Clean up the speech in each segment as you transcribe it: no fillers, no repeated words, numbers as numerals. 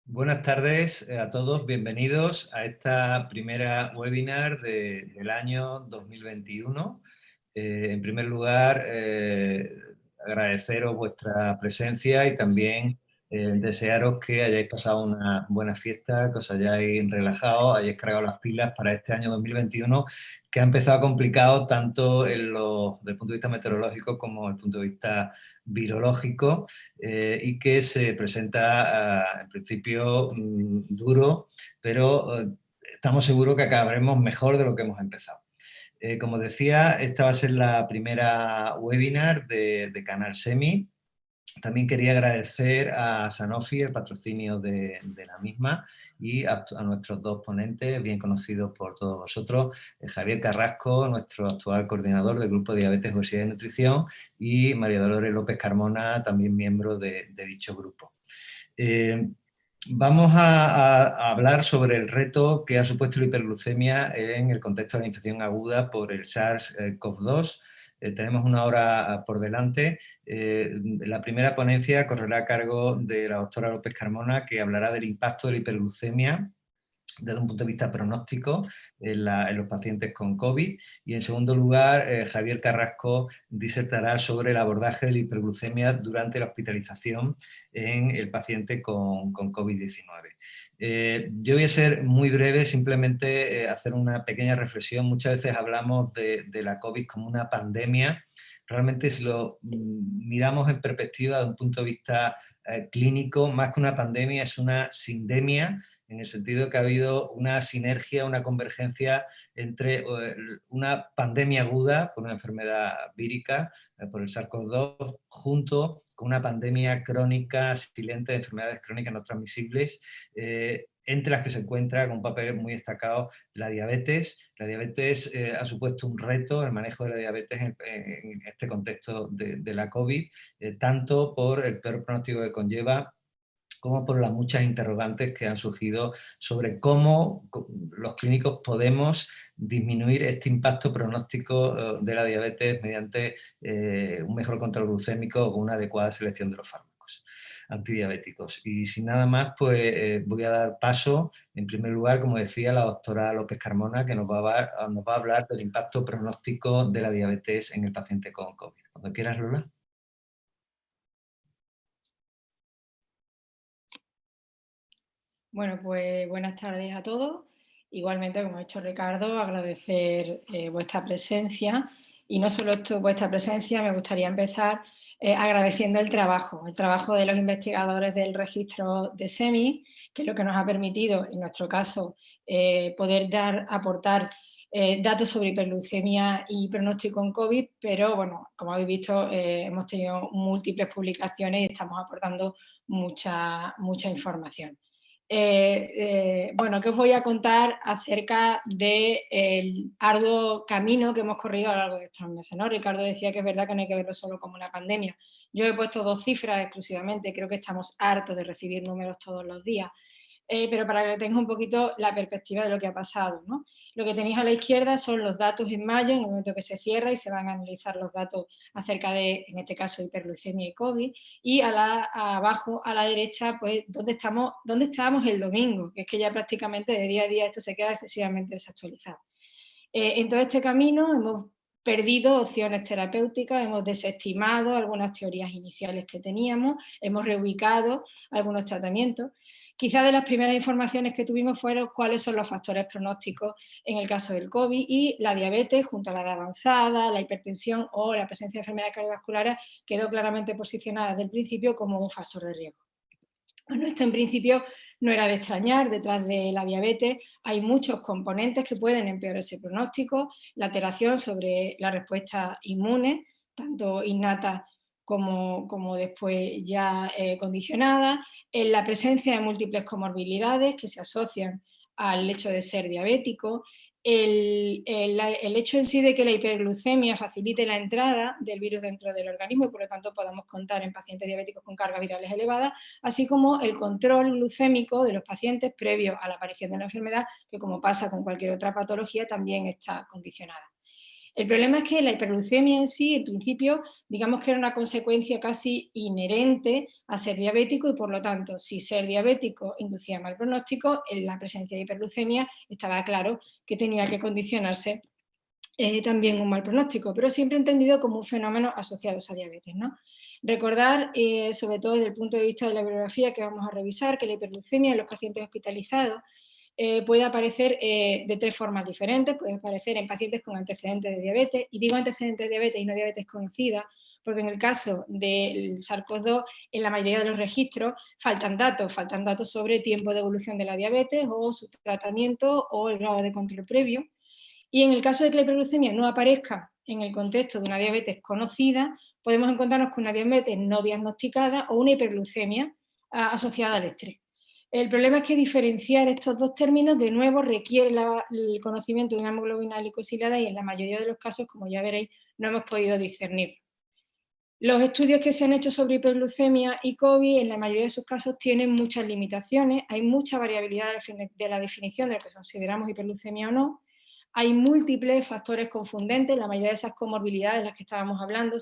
Buenas tardes a todos, bienvenidos a esta primera webinar del año 2021. En primer lugar, agradeceros vuestra presencia y también desearos que hayáis pasado una buena fiesta, que os hayáis relajado, hayáis cargado las pilas para este año 2021, que ha empezado complicado tanto desde el punto de vista meteorológico como desde el punto de vista virológico, y que se presenta en principio duro, pero estamos seguros que acabaremos mejor de lo que hemos empezado. Como decía, esta va a ser la primera webinar de Canal Semi. También quería agradecer a Sanofi el patrocinio de la misma y a nuestros dos ponentes, bien conocidos por todos vosotros, Javier Carrasco, nuestro actual coordinador del Grupo de Diabetes, Obesidad y Nutrición, y María Dolores López Carmona, también miembro de dicho grupo. Vamos a hablar sobre el reto que ha supuesto la hiperglucemia en el contexto de la infección aguda por el SARS-CoV-2. Tenemos una hora por delante. La primera ponencia correrá a cargo de la doctora López Carmona, que hablará del impacto de la hiperglucemia desde un punto de vista pronóstico en los pacientes con COVID. Y en segundo lugar, Javier Carrasco disertará sobre el abordaje de la hiperglucemia durante la hospitalización en el paciente con COVID-19. Yo voy a ser muy breve, simplemente hacer una pequeña reflexión. Muchas veces hablamos de la COVID como una pandemia. Realmente, si lo miramos en perspectiva de un punto de vista clínico, más que una pandemia, es una sindemia, en el sentido que ha habido una sinergia, una convergencia entre una pandemia aguda por una enfermedad vírica, por el SARS-CoV-2, junto con una pandemia crónica, silente, de enfermedades crónicas no transmisibles, entre las que se encuentra con un papel muy destacado la diabetes. La diabetes ha supuesto un reto, el manejo de la diabetes en este contexto de la COVID, tanto por el peor pronóstico que conlleva, como por las muchas interrogantes que han surgido sobre cómo los clínicos podemos disminuir este impacto pronóstico de la diabetes mediante un mejor control glucémico o una adecuada selección de los fármacos antidiabéticos. Y sin nada más, pues voy a dar paso, en primer lugar, como decía, a la doctora López Carmona, que nos va a hablar del impacto pronóstico de la diabetes en el paciente con COVID. Cuando quieras, Lola. Bueno, pues buenas tardes a todos. Igualmente, como ha dicho Ricardo, agradecer vuestra presencia. Y no solo vuestra presencia, me gustaría empezar agradeciendo el trabajo de los investigadores del registro de SEMI, que es lo que nos ha permitido, en nuestro caso, poder aportar datos sobre hiperglucemia y pronóstico en COVID, pero bueno, como habéis visto, hemos tenido múltiples publicaciones y estamos aportando mucha información. Bueno, ¿qué os voy a contar acerca del arduo camino que hemos corrido a lo largo de estos meses, ¿no? Ricardo decía que es verdad que no hay que verlo solo como una pandemia. Yo he puesto 2 cifras exclusivamente, creo que estamos hartos de recibir números todos los días. Pero para que tengáis un poquito la perspectiva de lo que ha pasado, ¿no? Lo que tenéis a la izquierda son los datos en mayo, en el momento que se cierra, y se van a analizar los datos acerca de, en este caso, hiperglucemia y COVID, y abajo, a la derecha, pues, ¿dónde estábamos el domingo? Que es que ya prácticamente de día a día esto se queda excesivamente desactualizado. En todo este camino hemos perdido opciones terapéuticas, hemos desestimado algunas teorías iniciales que teníamos, hemos reubicado algunos tratamientos. Quizás de las primeras informaciones que tuvimos fueron cuáles son los factores pronósticos en el caso del COVID, y la diabetes, junto a la edad avanzada, la hipertensión o la presencia de enfermedades cardiovasculares, quedó claramente posicionada desde el principio como un factor de riesgo. Bueno, esto en principio no era de extrañar. Detrás de la diabetes hay muchos componentes que pueden empeorar ese pronóstico: la alteración sobre la respuesta inmune, tanto innata como después ya condicionada, en la presencia de múltiples comorbilidades que se asocian al hecho de ser diabético, el hecho en sí de que la hiperglucemia facilite la entrada del virus dentro del organismo y por lo tanto podamos contar en pacientes diabéticos con cargas virales elevadas, así como el control glucémico de los pacientes previo a la aparición de la enfermedad, que como pasa con cualquier otra patología también está condicionada. El problema es que la hiperglucemia en sí, en principio, digamos que era una consecuencia casi inherente a ser diabético y por lo tanto, si ser diabético inducía mal pronóstico, en la presencia de hiperglucemia estaba claro que tenía que condicionarse también un mal pronóstico, pero siempre entendido como un fenómeno asociado a diabetes, ¿no? Recordar, sobre todo desde el punto de vista de la bibliografía que vamos a revisar, que la hiperglucemia en los pacientes hospitalizados puede aparecer de 3 formas diferentes. Puede aparecer en pacientes con antecedentes de diabetes, y digo antecedentes de diabetes y no diabetes conocida, porque en el caso del SARS-CoV-2, en la mayoría de los registros faltan datos sobre tiempo de evolución de la diabetes o su tratamiento o el grado de control previo. Y en el caso de que la hiperglucemia no aparezca en el contexto de una diabetes conocida, podemos encontrarnos con una diabetes no diagnosticada o una hiperglucemia asociada al estrés. El problema es que diferenciar estos dos términos de nuevo requiere el conocimiento de una hemoglobina glicosilada y en la mayoría de los casos, como ya veréis, no hemos podido discernir. Los estudios que se han hecho sobre hiperglucemia y COVID en la mayoría de sus casos tienen muchas limitaciones, hay mucha variabilidad de la definición de lo que consideramos hiperglucemia o no, hay múltiples factores confundentes, la mayoría de esas comorbilidades de las que estábamos hablando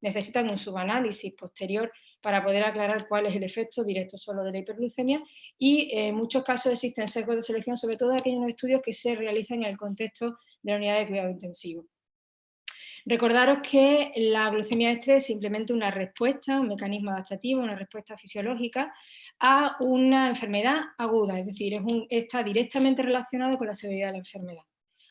necesitan un subanálisis posterior para poder aclarar cuál es el efecto directo solo de la hiperglucemia y en muchos casos existen sesgos de selección, sobre todo aquellos estudios que se realizan en el contexto de la unidad de cuidado intensivo. Recordaros que la glucemia de estrés es simplemente una respuesta, un mecanismo adaptativo, una respuesta fisiológica a una enfermedad aguda, es decir, está directamente relacionado con la severidad de la enfermedad.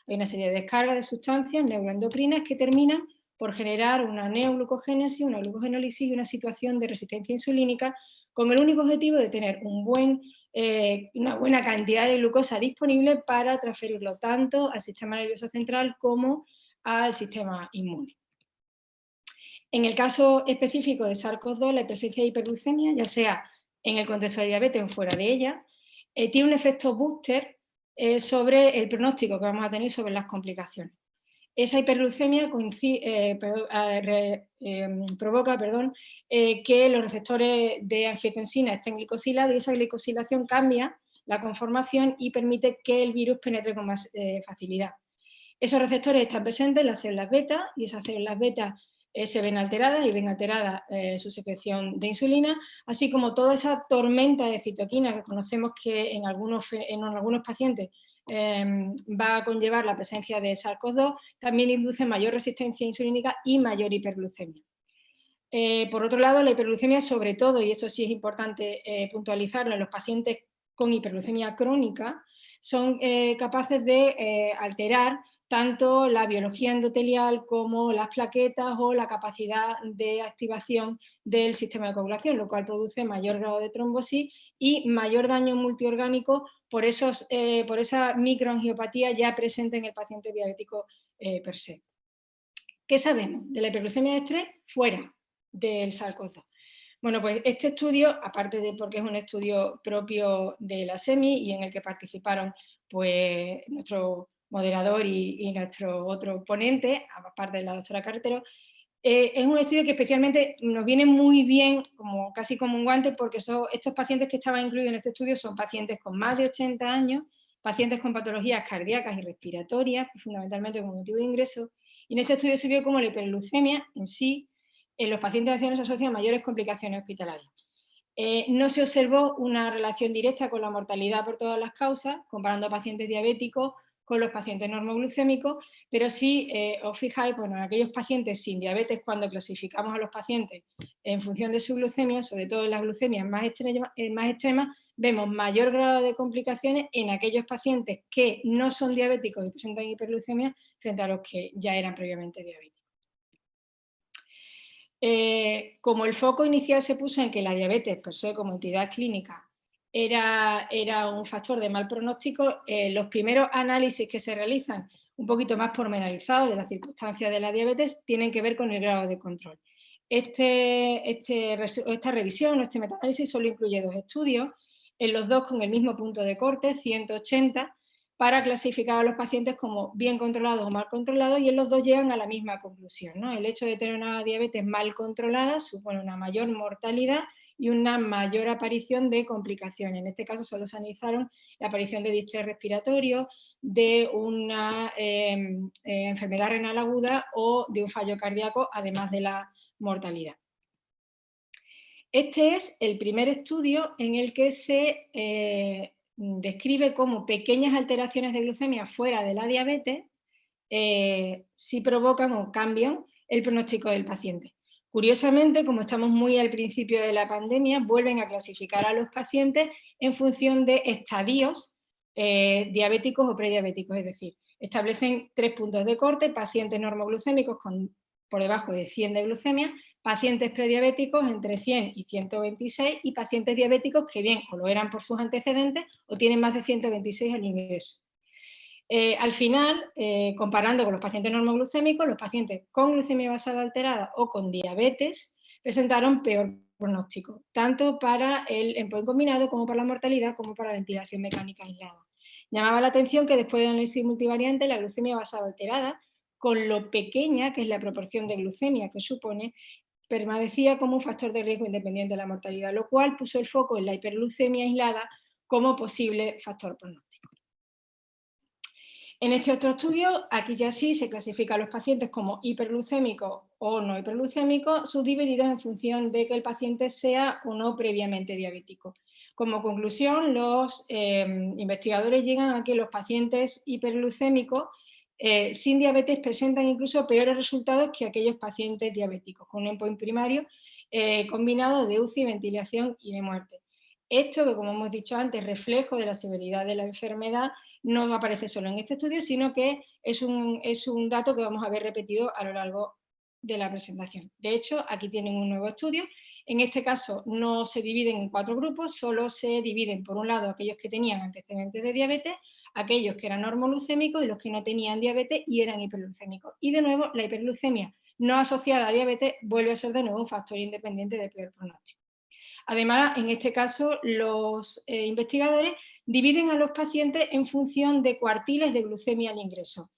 Hay una serie de descargas de sustancias neuroendocrinas que terminan por generar una neoglucogénesis, una glucogenólisis y una situación de resistencia insulínica con el único objetivo de tener una buena cantidad de glucosa disponible para transferirlo tanto al sistema nervioso central como al sistema inmune. En el caso específico de SARS-CoV-2, la presencia de hiperglucemia, ya sea en el contexto de diabetes o fuera de ella, tiene un efecto booster sobre el pronóstico que vamos a tener sobre las complicaciones. Esa hiperglucemia provoca que los receptores de angiotensina estén glicosilados y esa glicosilación cambia la conformación y permite que el virus penetre con más facilidad. Esos receptores están presentes en las células beta y esas células beta se ven alteradas y ven alterada su secreción de insulina, así como toda esa tormenta de citoquinas que conocemos que en algunos pacientes va a conllevar la presencia de SARS-CoV-2, también induce mayor resistencia insulínica y mayor hiperglucemia. Por otro lado, la hiperglucemia, sobre todo, y eso sí es importante puntualizarlo, en los pacientes con hiperglucemia crónica, son capaces de alterar tanto la biología endotelial como las plaquetas o la capacidad de activación del sistema de coagulación, lo cual produce mayor grado de trombosis y mayor daño multiorgánico por esa microangiopatía ya presente en el paciente diabético per se. ¿Qué sabemos de la hiperglucemia de estrés fuera del SARS-CoV-2? Bueno, pues este estudio, aparte de porque es un estudio propio de la SEMI y en el que participaron pues nuestro moderador y nuestro otro ponente, aparte de la doctora Carretero, es un estudio que especialmente nos viene muy bien, casi como un guante, porque estos pacientes que estaban incluidos en este estudio son pacientes con más de 80 años, pacientes con patologías cardíacas y respiratorias, fundamentalmente con motivo de ingreso, y en este estudio se vio cómo la hiperglucemia en sí, en los pacientes de ancianos se asocia a mayores complicaciones hospitalarias. No se observó una relación directa con la mortalidad por todas las causas, comparando a pacientes diabéticos con los pacientes normoglucémicos, pero sí os fijáis, bueno, en aquellos pacientes sin diabetes, cuando clasificamos a los pacientes en función de su glucemia, sobre todo en las glucemias más extremas, vemos mayor grado de complicaciones en aquellos pacientes que no son diabéticos y presentan hiperglucemia frente a los que ya eran previamente diabéticos. Como el foco inicial se puso en que la diabetes, per se, como entidad clínica, era un factor de mal pronóstico, los primeros análisis que se realizan, un poquito más pormenorizados de las circunstancias de la diabetes, tienen que ver con el grado de control. Esta revisión, este metaanálisis, solo incluye 2 estudios, en los 2 con el mismo punto de corte, 180, para clasificar a los pacientes como bien controlados o mal controlados, y en los dos llegan a la misma conclusión, ¿no? El hecho de tener una diabetes mal controlada supone una mayor mortalidad y una mayor aparición de complicaciones. En este caso solo se analizaron la aparición de distrés respiratorio, de una enfermedad renal aguda o de un fallo cardíaco, además de la mortalidad. Este es el primer estudio en el que se describe cómo pequeñas alteraciones de glucemia fuera de la diabetes sí provocan o cambian el pronóstico del paciente. Curiosamente, como estamos muy al principio de la pandemia, vuelven a clasificar a los pacientes en función de estadios diabéticos o prediabéticos, es decir, establecen 3 puntos de corte: pacientes normoglucémicos por debajo de 100 de glucemia, pacientes prediabéticos entre 100 y 126 y pacientes diabéticos que bien o lo eran por sus antecedentes o tienen más de 126 al ingreso. Al final, comparando con los pacientes normoglucémicos, los pacientes con glucemia basal alterada o con diabetes presentaron peor pronóstico, tanto para el endpoint combinado como para la mortalidad, como para la ventilación mecánica aislada. Llamaba la atención que después del análisis multivariante, la glucemia basal alterada, con lo pequeña que es la proporción de glucemia que supone, permanecía como un factor de riesgo independiente de la mortalidad, lo cual puso el foco en la hiperglucemia aislada como posible factor pronóstico. En este otro estudio, aquí ya sí se clasifica a los pacientes como hiperglucémicos o no hiperglucémicos, subdivididos en función de que el paciente sea o no previamente diabético. Como conclusión, los investigadores llegan a que los pacientes hiperglucémicos sin diabetes presentan incluso peores resultados que aquellos pacientes diabéticos, con un endpoint primario combinado de UCI, ventilación y de muerte. Esto, que como hemos dicho antes, reflejo de la severidad de la enfermedad, no aparece solo en este estudio, sino que es un dato que vamos a ver repetido a lo largo de la presentación. De hecho, aquí tienen un nuevo estudio. En este caso no se dividen en 4 grupos, solo se dividen, por un lado, aquellos que tenían antecedentes de diabetes, aquellos que eran normoglucémicos y los que no tenían diabetes y eran hiperglucémicos. Y de nuevo, la hiperglucemia no asociada a diabetes vuelve a ser de nuevo un factor independiente de peor pronóstico. Además, en este caso, los investigadores dividen a los pacientes en función de cuartiles de glucemia al ingreso.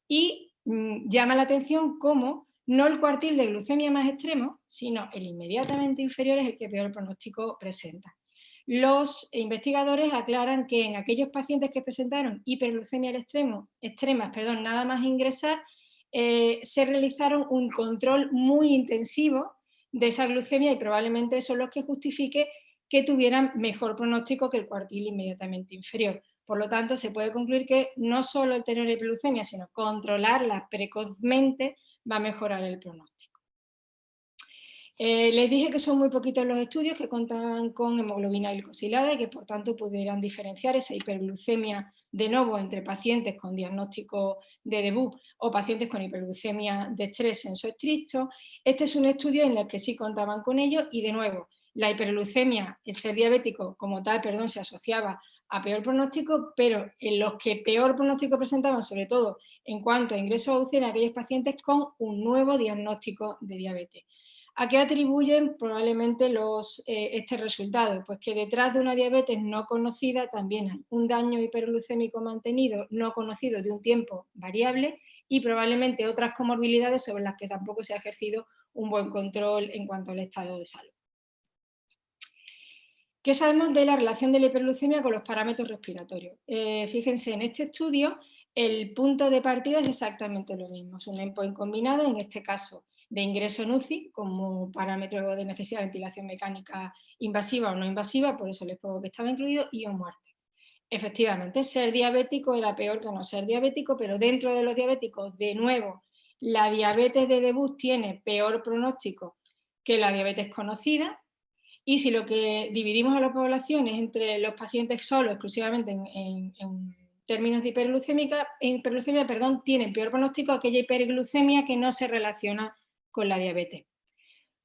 Y llama la atención cómo no el cuartil de glucemia más extremo, sino el inmediatamente inferior es el que peor pronóstico presenta. Los investigadores aclaran que en aquellos pacientes que presentaron hiperglucemia al extremas, nada más ingresar, se realizaron un control muy intensivo de esa glucemia y probablemente son los que justifique que tuvieran mejor pronóstico que el cuartil inmediatamente inferior. Por lo tanto, se puede concluir que no solo el tener hiperglucemia, sino controlarla precozmente va a mejorar el pronóstico. Les dije que son muy poquitos los estudios que contaban con hemoglobina glicosilada y que por tanto pudieran diferenciar esa hiperglucemia de nuevo entre pacientes con diagnóstico de debut o pacientes con hiperglucemia de estrés en su estricto. Este es un estudio en el que sí contaban con ello y de nuevo la hiperglucemia, el ser diabético como tal, se asociaba a peor pronóstico, pero en los que peor pronóstico presentaban, sobre todo en cuanto a ingresos a UCI, en aquellos pacientes con un nuevo diagnóstico de diabetes. ¿A qué atribuyen probablemente este resultado? Pues que detrás de una diabetes no conocida también hay un daño hiperglucémico mantenido no conocido de un tiempo variable y probablemente otras comorbilidades sobre las que tampoco se ha ejercido un buen control en cuanto al estado de salud. ¿Qué sabemos de la relación de la hiperglucemia con los parámetros respiratorios? Fíjense, en este estudio el punto de partida es exactamente lo mismo, es un endpoint combinado, en este caso de ingreso en UCI como parámetro de necesidad de ventilación mecánica invasiva o no invasiva, por eso les pongo que estaba incluido, y o muerte. Efectivamente, ser diabético era peor que no ser diabético, pero dentro de los diabéticos, de nuevo, la diabetes de debut tiene peor pronóstico que la diabetes conocida. Y si lo que dividimos a la población es entre los pacientes solo, exclusivamente en términos de hiperglucemia, tienen peor pronóstico aquella hiperglucemia que no se relaciona con la diabetes.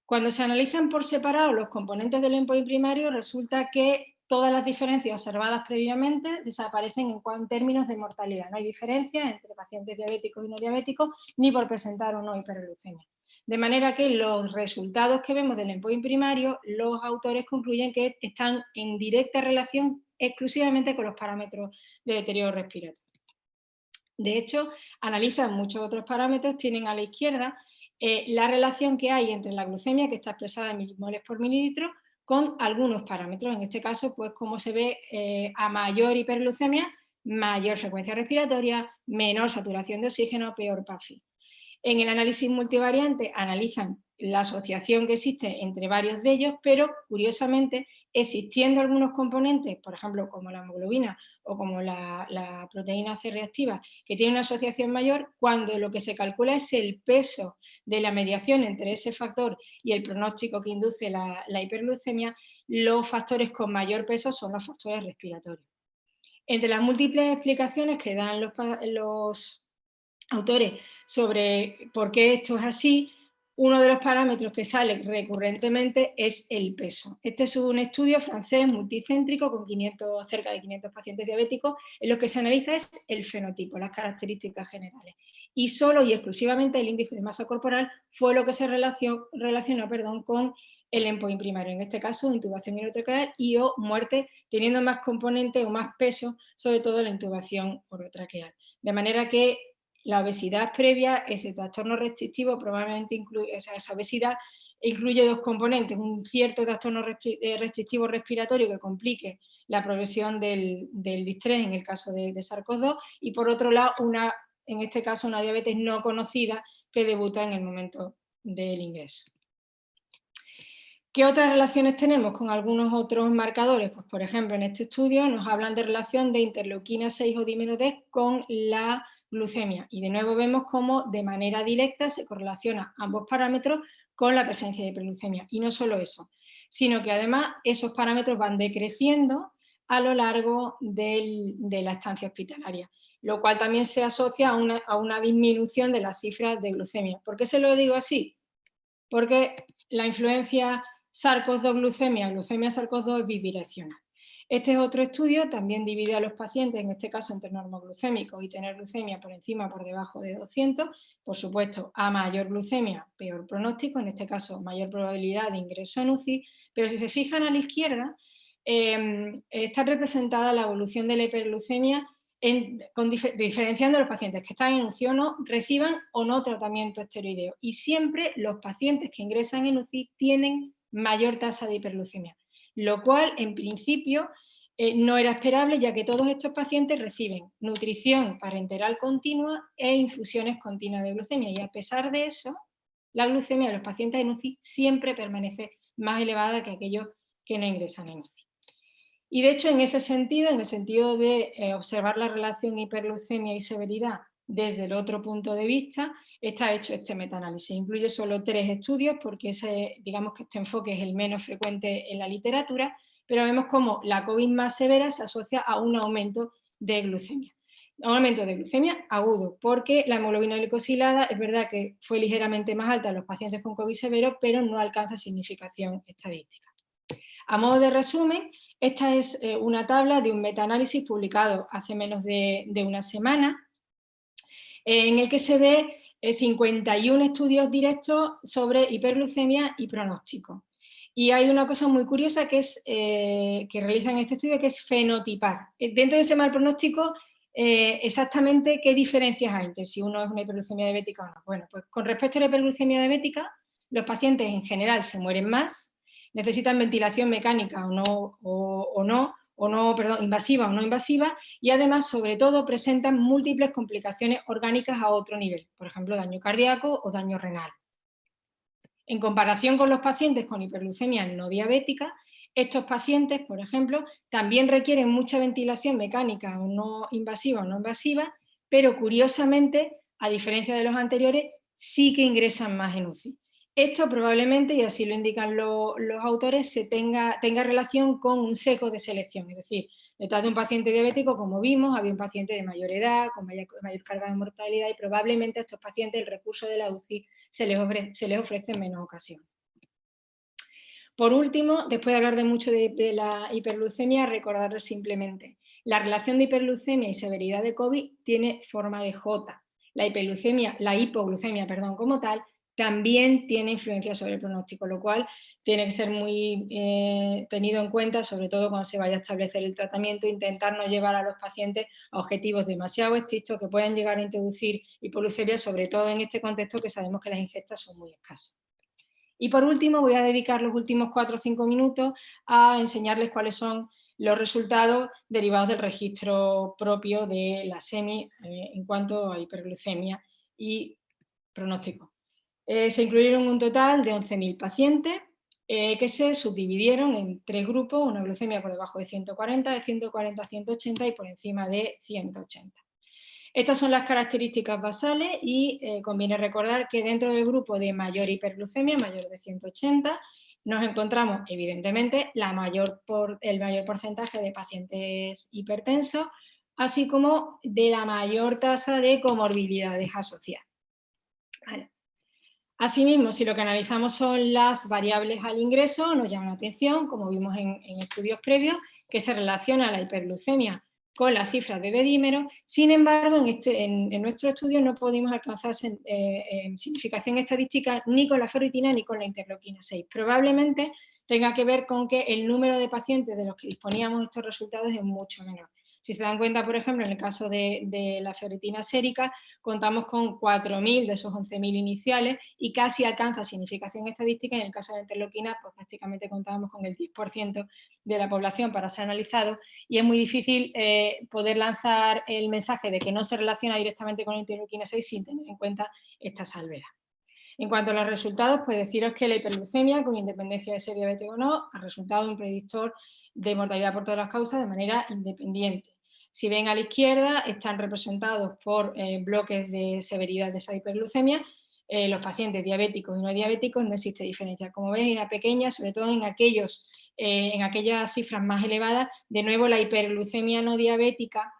Cuando se analizan por separado los componentes del endpoint primario, resulta que todas las diferencias observadas previamente desaparecen en términos de mortalidad. No hay diferencia entre pacientes diabéticos y no diabéticos, ni por presentar o no hiperglucemia. De manera que los resultados que vemos del endpoint primario, los autores concluyen que están en directa relación exclusivamente con los parámetros de deterioro respiratorio. De hecho, analizan muchos otros parámetros, tienen a la izquierda la relación que hay entre la glucemia, que está expresada en milimoles por mililitro, con algunos parámetros. En este caso, pues como se ve, a mayor hiperglucemia, mayor frecuencia respiratoria, menor saturación de oxígeno, peor PAFI. En el análisis multivariante analizan la asociación que existe entre varios de ellos, pero curiosamente, existiendo algunos componentes, por ejemplo, como la hemoglobina o como la proteína C reactiva, que tienen una asociación mayor, cuando lo que se calcula es el peso de la mediación entre ese factor y el pronóstico que induce la hiperglucemia, los factores con mayor peso son los factores respiratorios. Entre las múltiples explicaciones que dan los autores sobre por qué esto es así, uno de los parámetros que sale recurrentemente es el peso. Este es un estudio francés multicéntrico con cerca de 500 pacientes diabéticos, en lo que se analiza es el fenotipo, las características generales. Y solo y exclusivamente el índice de masa corporal fue lo que se relacionó con el endpoint primario, en este caso intubación orotraqueal y o muerte, teniendo más componente o más peso, sobre todo la intubación orotraqueal. De manera que la obesidad previa, ese trastorno restrictivo probablemente incluye, esa obesidad incluye dos componentes, un cierto trastorno restrictivo respiratorio que complique la progresión del distrés en el caso de SARS-CoV-2 y por otro lado, en este caso una diabetes no conocida que debuta en el momento del ingreso. ¿Qué otras relaciones tenemos con algunos otros marcadores? Pues por ejemplo, en este estudio nos hablan de relación de interleuquina 6 o dímero D con la glucemia. Y de nuevo vemos cómo de manera directa se correlaciona ambos parámetros con la presencia de hiperglucemia. Y no solo eso, sino que además esos parámetros van decreciendo a lo largo de la estancia hospitalaria, lo cual también se asocia a una disminución de las cifras de glucemia. ¿Por qué se lo digo así? Porque la influencia SARS-CoV-2 glucemia SARS-CoV-2 es bidireccional. Este es otro estudio, también divide a los pacientes, en este caso entre normoglucémicos y tener glucemia por encima o por debajo de 200. Por supuesto, a mayor glucemia, peor pronóstico, en este caso mayor probabilidad de ingreso en UCI, pero si se fijan a la izquierda, está representada la evolución de la hiperglucemia diferenciando a los pacientes que están en UCI o no, reciban o no tratamiento esteroideo. Y siempre los pacientes que ingresan en UCI tienen mayor tasa de hiperglucemia, lo cual en principio no era esperable, ya que todos estos pacientes reciben nutrición parenteral continua e infusiones continuas de glucemia, y a pesar de eso, la glucemia de los pacientes en UCI siempre permanece más elevada que aquellos que no ingresan en UCI. Y de hecho, en ese sentido, en el sentido de observar la relación hiperglucemia y severidad desde el otro punto de vista, está hecho este metaanálisis. Incluye solo 3 estudios porque digamos que este enfoque es el menos frecuente en la literatura, pero vemos cómo la COVID más severa se asocia a un aumento de glucemia. Un aumento de glucemia agudo, porque la hemoglobina glicosilada es verdad que fue ligeramente más alta en los pacientes con COVID severo, pero no alcanza significación estadística. A modo de resumen, esta es una tabla de un metaanálisis publicado hace menos de una semana, en el que se ve 51 estudios directos sobre hiperglucemia y pronóstico. Y hay una cosa muy curiosa que realizan este estudio, que es fenotipar. Dentro de ese mal pronóstico, exactamente qué diferencias hay entre si uno es una hiperglucemia diabética o no. Bueno, pues con respecto a la hiperglucemia diabética, los pacientes en general se mueren más, necesitan ventilación mecánica invasiva o no invasiva, y además, sobre todo, presentan múltiples complicaciones orgánicas a otro nivel, por ejemplo, daño cardíaco o daño renal. En comparación con los pacientes con hiperglucemia no diabética, estos pacientes, por ejemplo, también requieren mucha ventilación mecánica o no invasiva, pero curiosamente, a diferencia de los anteriores, sí que ingresan más en UCI. Esto probablemente, y así lo indican los autores, tenga relación con un sesgo de selección, es decir, detrás de un paciente diabético, como vimos, había un paciente de mayor edad, con mayor carga de mortalidad, y probablemente a estos pacientes el recurso de la UCI se les ofrece en menos ocasiones. Por último, después de hablar de mucho de la hiperglucemia, recordaros simplemente, la relación de hiperglucemia y severidad de COVID tiene forma de J. La hipoglucemia como tal, también tiene influencia sobre el pronóstico, lo cual tiene que ser muy tenido en cuenta, sobre todo cuando se vaya a establecer el tratamiento, intentar no llevar a los pacientes a objetivos demasiado estrictos que puedan llegar a introducir hipoglucemia, sobre todo en este contexto que sabemos que las ingestas son muy escasas. Y por último, voy a dedicar los últimos 4 o 5 minutos a enseñarles cuáles son los resultados derivados del registro propio de la SEMI en cuanto a hiperglucemia y pronóstico. Se incluyeron un total de 11.000 pacientes que se subdividieron en 3 grupos, una glucemia por debajo de 140, de 140 a 180 y por encima de 180. Estas son las características basales y conviene recordar que dentro del grupo de mayor hiperglucemia, mayor de 180, nos encontramos evidentemente el mayor porcentaje de pacientes hipertensos, así como de la mayor tasa de comorbilidades asociadas. Vale. Asimismo, si lo que analizamos son las variables al ingreso, nos llama la atención, como vimos en estudios previos, que se relaciona la hiperglucemia con las cifras de dedímero. Sin embargo, en nuestro estudio no pudimos alcanzar significación estadística ni con la ferritina ni con la interleuquina 6. Probablemente tenga que ver con que el número de pacientes de los que disponíamos de estos resultados es mucho menor. Si se dan cuenta, por ejemplo, en el caso de la ferritina sérica, contamos con 4.000 de esos 11.000 iniciales y casi alcanza significación estadística. En el caso de la interleuquina, pues prácticamente contábamos con el 10% de la población para ser analizado y es muy difícil poder lanzar el mensaje de que no se relaciona directamente con la interleuquina 6 sin tener en cuenta esta salvedad. En cuanto a los resultados, pues deciros que la hiperglucemia, con independencia de ser diabético o no, ha resultado un predictor de mortalidad por todas las causas de manera independiente. Si ven a la izquierda, están representados por bloques de severidad de esa hiperglucemia. Los pacientes diabéticos y no diabéticos no existe diferencia. Como veis, era pequeña, sobre todo en aquellas cifras más elevadas. De nuevo, la hiperglucemia no diabética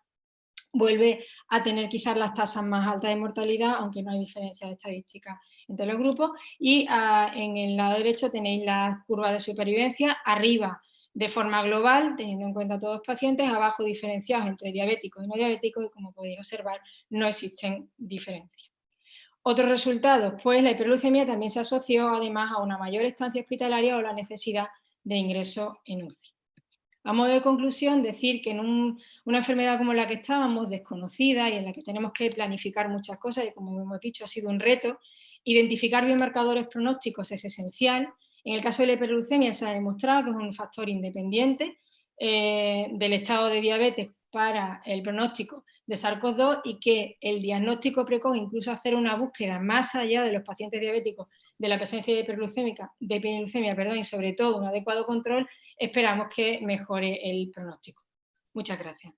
vuelve a tener quizás las tasas más altas de mortalidad, aunque no hay diferencias estadísticas entre los grupos. Y en el lado derecho tenéis las curvas de supervivencia, arriba de forma global, teniendo en cuenta a todos los pacientes, abajo diferenciados entre diabéticos y no diabéticos, y como podéis observar, no existen diferencias. Otros resultados, pues la hiperglucemia también se asoció además a una mayor estancia hospitalaria o la necesidad de ingreso en UCI. A modo de conclusión, decir que en una enfermedad como la que estábamos, desconocida y en la que tenemos que planificar muchas cosas, y como hemos dicho ha sido un reto, identificar biomarcadores pronósticos es esencial. En el caso de la hiperglucemia se ha demostrado que es un factor independiente del estado de diabetes para el pronóstico de SARS-CoV-2 y que el diagnóstico precoz, incluso hacer una búsqueda más allá de los pacientes diabéticos de la presencia de hiperglucemia, y sobre todo un adecuado control, esperamos que mejore el pronóstico. Muchas gracias.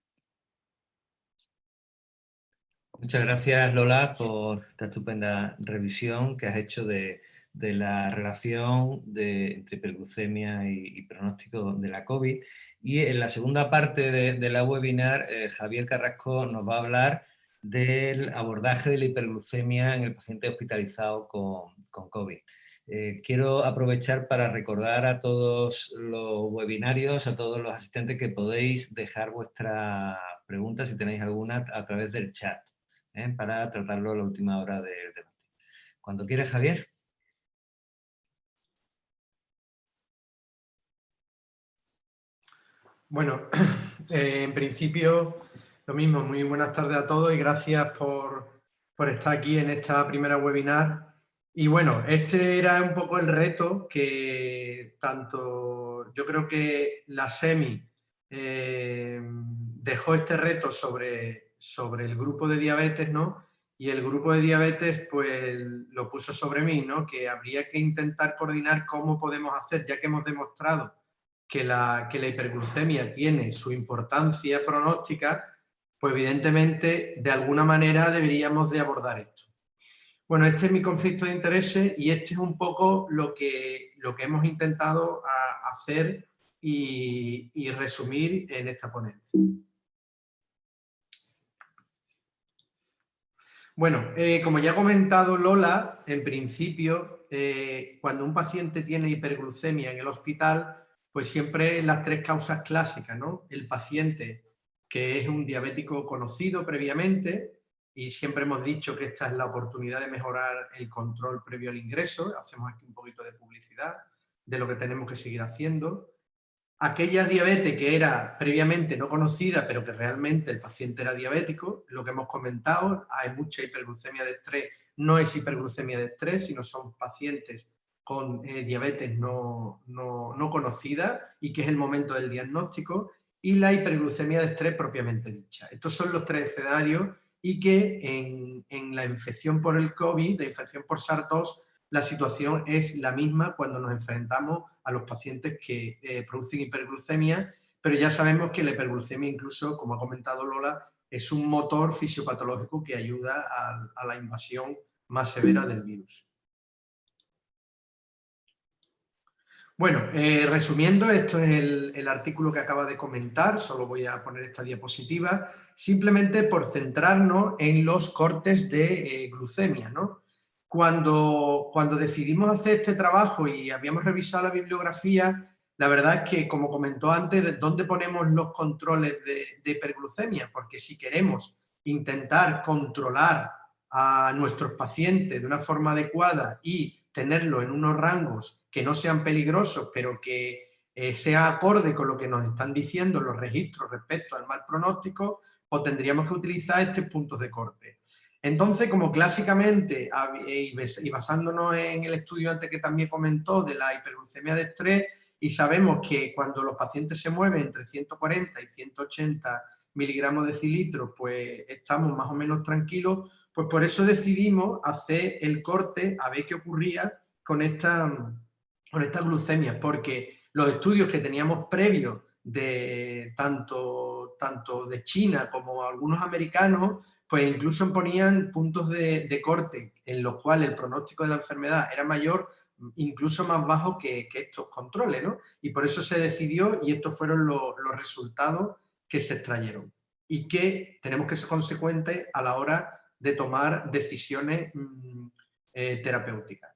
Muchas gracias, Lola, por esta estupenda revisión que has hecho de la relación entre hiperglucemia y pronóstico de la COVID. Y en la segunda parte de la webinar, Javier Carrasco nos va a hablar del abordaje de la hiperglucemia en el paciente hospitalizado con COVID. Quiero aprovechar para recordar a todos los webinarios, a todos los asistentes, que podéis dejar vuestras preguntas, si tenéis alguna, a través del chat, para tratarlo a la última hora del debate. Cuando quieres, Javier. Bueno, en principio, lo mismo, muy buenas tardes a todos y gracias por estar aquí en esta primera webinar. Y bueno, este era un poco el reto que tanto, yo creo que la SEMI dejó este reto sobre el grupo de diabetes, ¿no? Y el grupo de diabetes pues lo puso sobre mí, ¿no? Que habría que intentar coordinar cómo podemos hacer, ya que hemos demostrado que la hiperglucemia tiene su importancia pronóstica, pues evidentemente de alguna manera deberíamos de abordar esto. Bueno, este es mi conflicto de intereses y este es un poco lo que hemos intentado hacer y resumir en esta ponencia. Bueno, como ya ha comentado Lola, en principio, cuando un paciente tiene hiperglucemia en el hospital, pues siempre las 3 causas clásicas, ¿no? El paciente que es un diabético conocido previamente, y siempre hemos dicho que esta es la oportunidad de mejorar el control previo al ingreso, hacemos aquí un poquito de publicidad. de lo que tenemos que seguir haciendo. Aquella diabetes que era previamente no conocida, pero que realmente el paciente era diabético, lo que hemos comentado, hay mucha hiperglucemia de estrés, no es hiperglucemia de estrés, sino son pacientes con diabetes no conocida y que es el momento del diagnóstico, y la hiperglucemia de estrés propiamente dicha. Estos son los tres escenarios y que en la infección por el COVID, la infección por SARS-2, la situación es la misma cuando nos enfrentamos a los pacientes que producen hiperglucemia, pero ya sabemos que la hiperglucemia, incluso, como ha comentado Lola, es un motor fisiopatológico que ayuda a la invasión más severa del virus. Bueno, resumiendo, esto es el artículo que acaba de comentar, solo voy a poner esta diapositiva, simplemente por centrarnos en los cortes de glucemia, ¿no? Cuando decidimos hacer este trabajo y habíamos revisado la bibliografía, la verdad es que, como comentó antes, ¿dónde ponemos los controles de hiperglucemia? Porque si queremos intentar controlar a nuestros pacientes de una forma adecuada y tenerlo en unos rangos que no sean peligrosos, pero que sea acorde con lo que nos están diciendo los registros respecto al mal pronóstico, o tendríamos que utilizar estos puntos de corte. Entonces, como clásicamente, y basándonos en el estudio antes que también comentó de la hiperglucemia de estrés, y sabemos que cuando los pacientes se mueven entre 140 y 180 miligramos de decilitros, pues estamos más o menos tranquilos, pues por eso decidimos hacer el corte a ver qué ocurría con estas glucemias, porque los estudios que teníamos previos de tanto de China como algunos americanos, pues incluso ponían puntos de corte en los cuales el pronóstico de la enfermedad era mayor, incluso más bajo que estos controles, ¿no? Y por eso se decidió, y estos fueron los resultados que se extrayeron. Y que tenemos que ser consecuentes a la hora de tomar decisiones terapéuticas.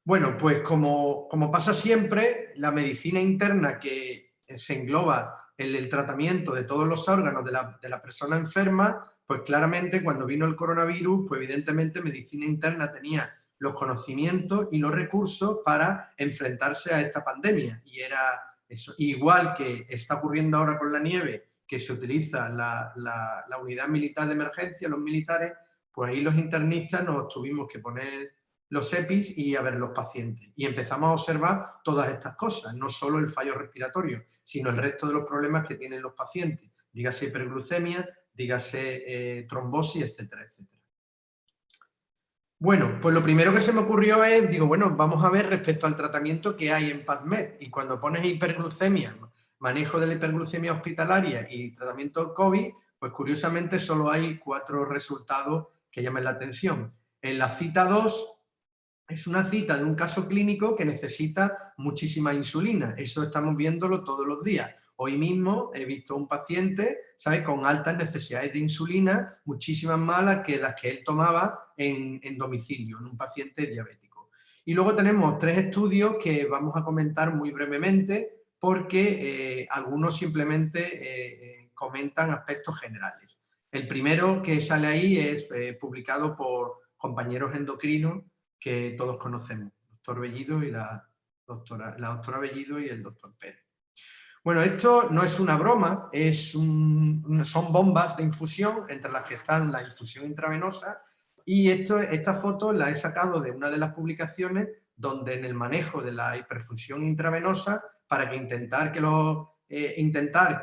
Bueno, pues como pasa siempre, la medicina interna que se engloba en el tratamiento de todos los órganos de la persona enferma, pues claramente cuando vino el coronavirus, pues evidentemente medicina interna tenía los conocimientos y los recursos para enfrentarse a esta pandemia. Y era eso. Igual que está ocurriendo ahora con la nieve, que se utiliza la unidad militar de emergencia, los militares, pues ahí los internistas nos tuvimos que poner los EPIs y a ver los pacientes. Y empezamos a observar todas estas cosas, no solo el fallo respiratorio, sino el resto de los problemas que tienen los pacientes. Dígase hiperglucemia, dígase trombosis, etcétera, etcétera. Bueno, pues lo primero que se me ocurrió es, digo, bueno, vamos a ver respecto al tratamiento que hay en PubMed. Y cuando pones hiperglucemia, manejo de la hiperglucemia hospitalaria y tratamiento COVID, pues curiosamente solo hay 4 resultados que llamen la atención. En la cita 2, es una cita de un caso clínico que necesita muchísima insulina. Eso estamos viéndolo todos los días. Hoy mismo he visto un paciente, ¿sabes?, con altas necesidades de insulina, muchísimas más que las que él tomaba en domicilio, en un paciente diabético. Y luego tenemos 3 estudios que vamos a comentar muy brevemente porque algunos simplemente comentan aspectos generales. El primero que sale ahí es publicado por compañeros endocrinos que todos conocemos, el doctor Bellido y la doctora Bellido y el doctor Pérez. Bueno, esto no es una broma, son bombas de infusión, entre las que están la infusión intravenosa, y esta foto la he sacado de una de las publicaciones donde en el manejo de la hiperfusión intravenosa, para que intentar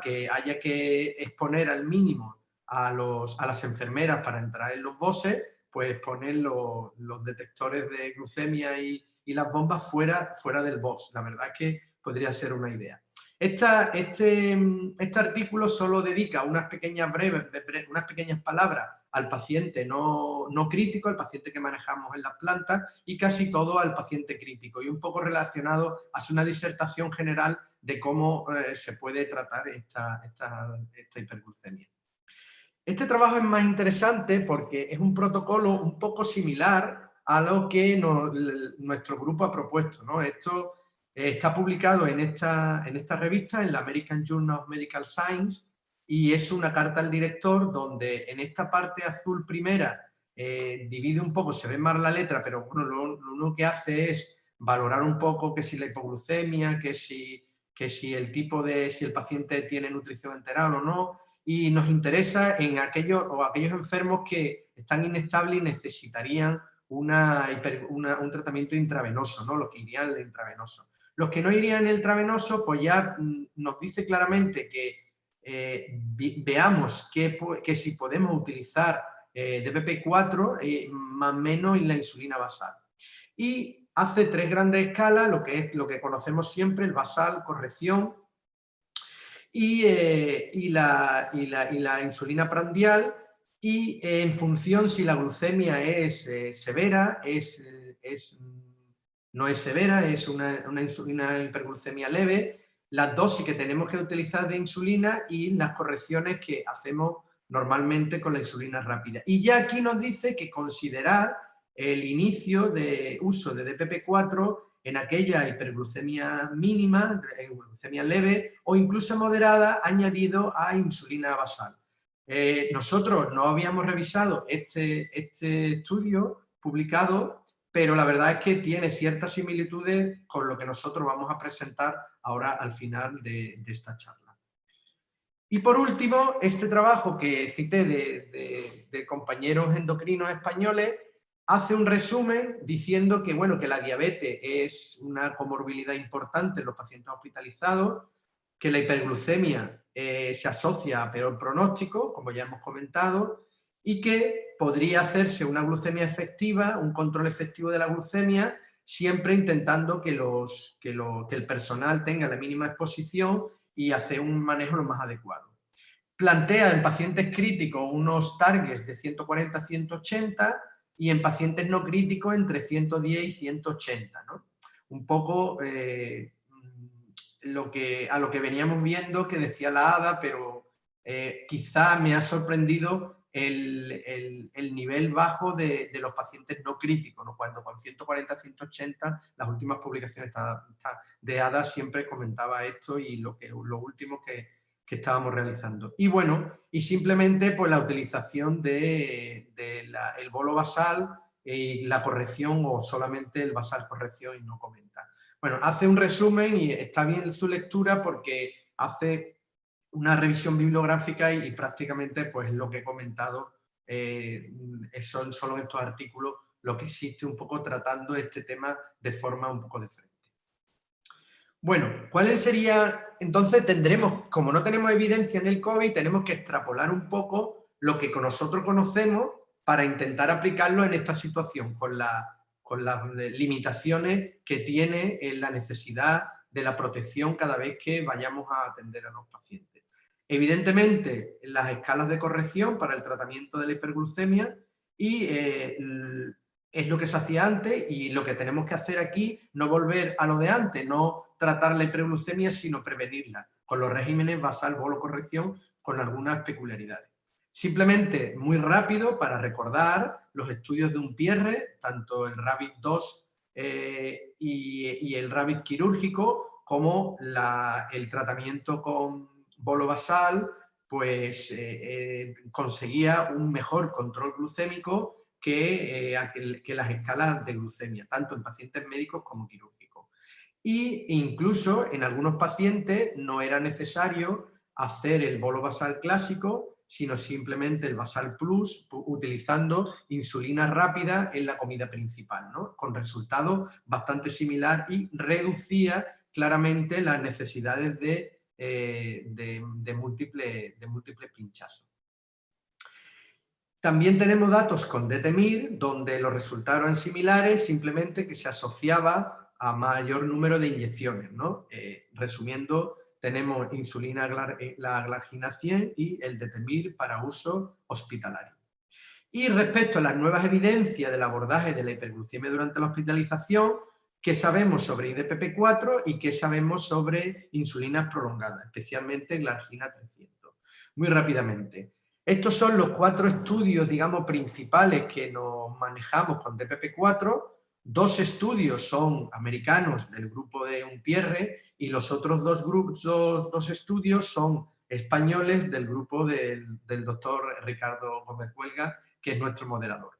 que haya que exponer al mínimo a las enfermeras para entrar en los BOSes, pues poner los detectores de glucemia y las bombas fuera del box. La verdad es que podría ser una idea. Este artículo solo dedica unas pequeñas palabras al paciente no crítico, al paciente que manejamos en las plantas, y casi todo al paciente crítico, y un poco relacionado, hace una disertación general de cómo se puede tratar esta hiperglucemia. Este trabajo es más interesante porque es un protocolo un poco similar a lo que nuestro grupo ha propuesto, ¿no? Esto está publicado en esta revista, en la American Journal of Medical Science, y es una carta al director donde en esta parte azul primera divide un poco, se ve más la letra, pero bueno, lo único que hace es valorar un poco que si la hipoglucemia, que si el tipo de, si el paciente tiene nutrición enteral o no, y nos interesa en aquellos enfermos que están inestables y necesitarían un tratamiento intravenoso, ¿no? Los que irían al intravenoso. Los que no irían en el intravenoso, pues ya nos dice claramente que veamos que si podemos utilizar DPP-4 más o menos en la insulina basal. Y hace 3 grandes escalas, lo que conocemos siempre, el basal, corrección, y la insulina prandial, y en función si la glucemia es severa, no es severa, es una hiperglucemia leve, las dosis que tenemos que utilizar de insulina y las correcciones que hacemos normalmente con la insulina rápida. Y ya aquí nos dice que considerar el inicio de uso de DPP-4 en aquella hiperglucemia mínima, glucemia leve o incluso moderada, añadido a insulina basal. Nosotros no habíamos revisado este estudio publicado, pero la verdad es que tiene ciertas similitudes con lo que nosotros vamos a presentar ahora al final de esta charla. Y por último, este trabajo que cité de compañeros endocrinos españoles hace un resumen diciendo que, bueno, que la diabetes es una comorbilidad importante en los pacientes hospitalizados, que la hiperglucemia se asocia a peor pronóstico, como ya hemos comentado, y que podría hacerse una glucemia efectiva, un control efectivo de la glucemia, siempre intentando que el personal tenga la mínima exposición y hacer un manejo lo más adecuado. Plantea en pacientes críticos unos targets de 140 a 180 y en pacientes no críticos entre 110 y 180, ¿no? Un poco a lo que veníamos viendo que decía la ADA, pero quizá me ha sorprendido el nivel bajo de los pacientes no críticos, ¿no? Cuando con 140 a 180 las últimas publicaciones de ADA siempre comentaba esto y lo último que estábamos realizando. Y bueno, y simplemente pues la utilización del bolo basal y la corrección o solamente el basal corrección y no comenta. Bueno, hace un resumen y está bien su lectura porque hace una revisión bibliográfica y prácticamente pues lo que he comentado son solo estos artículos lo que existe un poco tratando este tema de forma un poco de frente. Bueno, ¿cuál sería? Entonces como no tenemos evidencia en el COVID, tenemos que extrapolar un poco lo que nosotros conocemos para intentar aplicarlo en esta situación, con las limitaciones que tiene la necesidad de la protección cada vez que vayamos a atender a los pacientes. Evidentemente, las escalas de corrección para el tratamiento de la hiperglucemia y es lo que se hacía antes y lo que tenemos que hacer aquí, no volver a lo de antes, no tratar la hiperglucemia, sino prevenirla, con los regímenes basal, bolo, corrección, con algunas peculiaridades. Simplemente, muy rápido, para recordar los estudios de Unpierre, tanto el RABBIT-2 y el RABBIT quirúrgico, como el tratamiento con bolo basal, pues conseguía un mejor control glucémico que las escalas de glucemia, tanto en pacientes médicos como quirúrgicos. E incluso en algunos pacientes no era necesario hacer el bolo basal clásico, sino simplemente el basal plus, utilizando insulina rápida en la comida principal, ¿no? Con resultados bastante similar y reducía claramente las necesidades de múltiples pinchazos. También tenemos datos con DTMIR, donde los resultados eran similares, simplemente que se asociaba a mayor número de inyecciones, ¿no? Resumiendo, tenemos insulina, la glargina 100 y el DTMIR para uso hospitalario. Y respecto a las nuevas evidencias del abordaje de la hiperglucemia durante la hospitalización, ¿qué sabemos sobre IDPP-4 y qué sabemos sobre insulinas prolongadas, especialmente glargina 300? Muy rápidamente. Estos son los 4 estudios, digamos, principales que nos manejamos con DPP-4. 2 estudios son americanos del grupo de Unpierre y los otros 2 estudios son españoles del grupo del doctor Ricardo Gómez Huelga, que es nuestro moderador.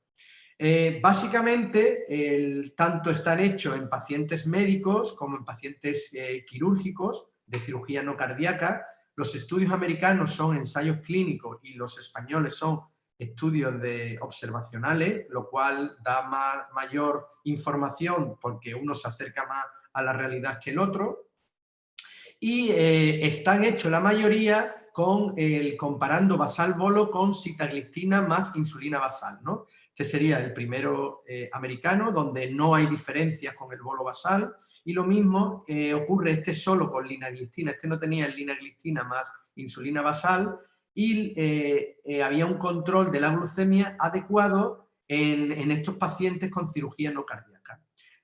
Básicamente, tanto están hechos en pacientes médicos como en pacientes quirúrgicos de cirugía no cardíaca. Los estudios americanos son ensayos clínicos y los españoles son estudios observacionales, lo cual da mayor información porque uno se acerca más a la realidad que el otro. Y están hechos la mayoría comparando basal bolo con sitagliptina más insulina basal, ¿no? Este sería el primero americano, donde no hay diferencias con el bolo basal, y lo mismo ocurre solo con linagliptina. No tenía el linagliptina más insulina basal, y había un control de la glucemia adecuado en estos pacientes con cirugía no cardíaca.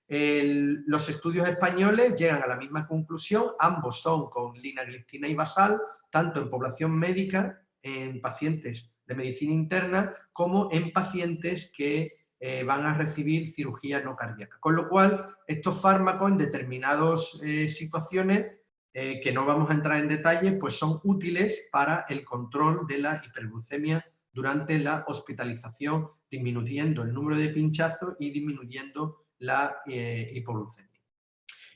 Los estudios españoles llegan a la misma conclusión, ambos son con linagliptina y basal, tanto en población médica, en pacientes de medicina interna, como en pacientes que van a recibir cirugía no cardíaca. Con lo cual, estos fármacos en determinadas situaciones, que no vamos a entrar en detalle, pues son útiles para el control de la hiperglucemia durante la hospitalización, disminuyendo el número de pinchazos y disminuyendo la hipoglucemia.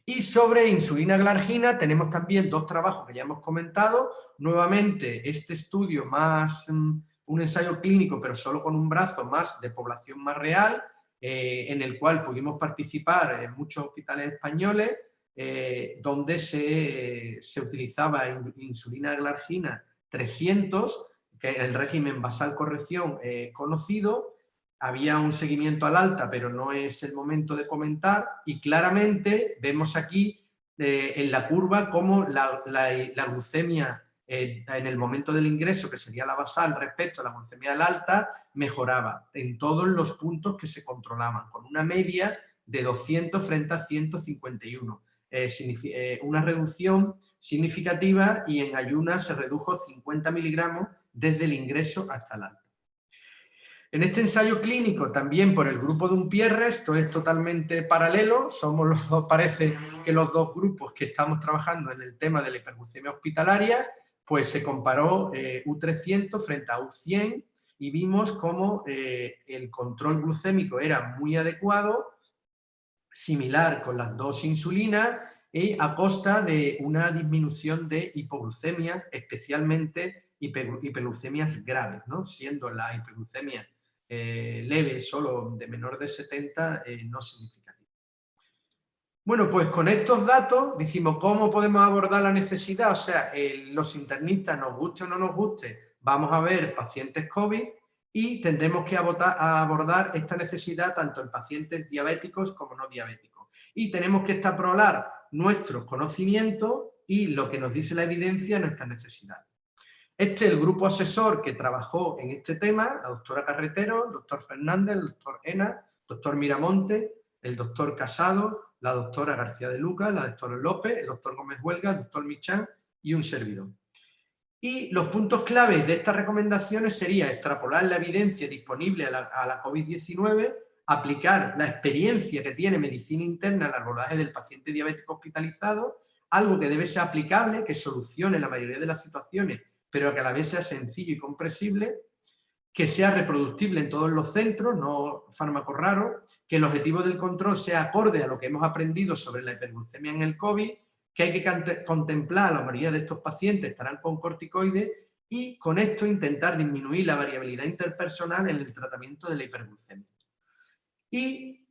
Y sobre insulina glargina tenemos también dos trabajos que ya hemos comentado. Nuevamente, este estudio más un ensayo clínico, pero solo con un brazo, más de población más real, en el cual pudimos participar en muchos hospitales españoles, donde se utilizaba insulina glargina 300, que es el régimen basal corrección conocido. Había un seguimiento al alta, pero no es el momento de comentar, y claramente vemos aquí en la curva cómo la glucemia en el momento del ingreso, que sería la basal respecto a la glucemia al alta, mejoraba en todos los puntos que se controlaban, con una media de 200 frente a 151. Una reducción significativa, y en ayunas se redujo 50 miligramos desde el ingreso hasta el alta. En este ensayo clínico, también por el grupo de Umpierre, esto es totalmente paralelo, somos los dos, parece que los dos grupos que estamos trabajando en el tema de la hiperglucemia hospitalaria, pues se comparó U300 frente a U100 y vimos cómo el control glucémico era muy adecuado, similar con las dos insulinas, y a costa de una disminución de hipoglucemias, especialmente hiperglucemias graves, ¿no? Siendo la hiperglucemia leve, solo de menor de 70, no significativa. Bueno, pues con estos datos decimos cómo podemos abordar la necesidad. O sea, los internistas, nos guste o no nos guste, vamos a ver pacientes COVID y tendremos que abordar esta necesidad tanto en pacientes diabéticos como no diabéticos. Y tenemos que extrapolar nuestros conocimientos y lo que nos dice la evidencia, nuestras necesidades. Este es el grupo asesor que trabajó en este tema: la doctora Carretero, el doctor Fernández, el doctor Ena, el doctor Miramonte, el doctor Casado, la doctora García de Lucas, la doctora López, el doctor Gómez Huelga, el doctor Michán y un servidor. Y los puntos claves de estas recomendaciones sería extrapolar la evidencia disponible a la COVID-19, aplicar la experiencia que tiene medicina interna al abordaje del paciente diabético hospitalizado, algo que debe ser aplicable, que solucione la mayoría de las situaciones, pero que a la vez sea sencillo y comprensible, que sea reproductible en todos los centros, no fármacos raros, que el objetivo del control sea acorde a lo que hemos aprendido sobre la hiperglucemia en el COVID, que hay que contemplar a la mayoría de estos pacientes estarán con corticoides, y con esto intentar disminuir la variabilidad interpersonal en el tratamiento de la hiperglucemia. Y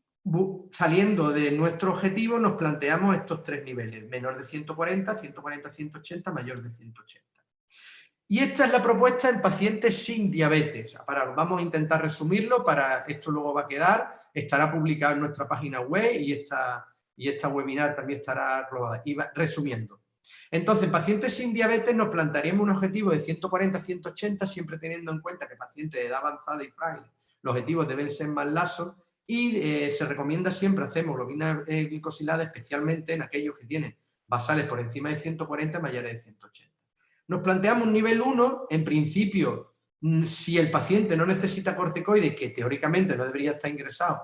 saliendo de nuestro objetivo nos planteamos estos tres niveles: menor de 140, 140 180, mayor de 180. Y esta es la propuesta en pacientes sin diabetes. Vamos a intentar resumirlo, esto luego va a quedar, estará publicado en nuestra página web, y esta webinar también estará global. Y resumiendo. Entonces, en pacientes sin diabetes nos plantearíamos un objetivo de 140-180, siempre teniendo en cuenta que pacientes de edad avanzada y frágil, los objetivos deben ser más laxos, y se recomienda siempre hacer hemoglobina glicosilada, especialmente en aquellos que tienen basales por encima de 140, mayores de 180. Nos planteamos un nivel 1, en principio, si el paciente no necesita corticoides, que teóricamente no debería estar ingresado,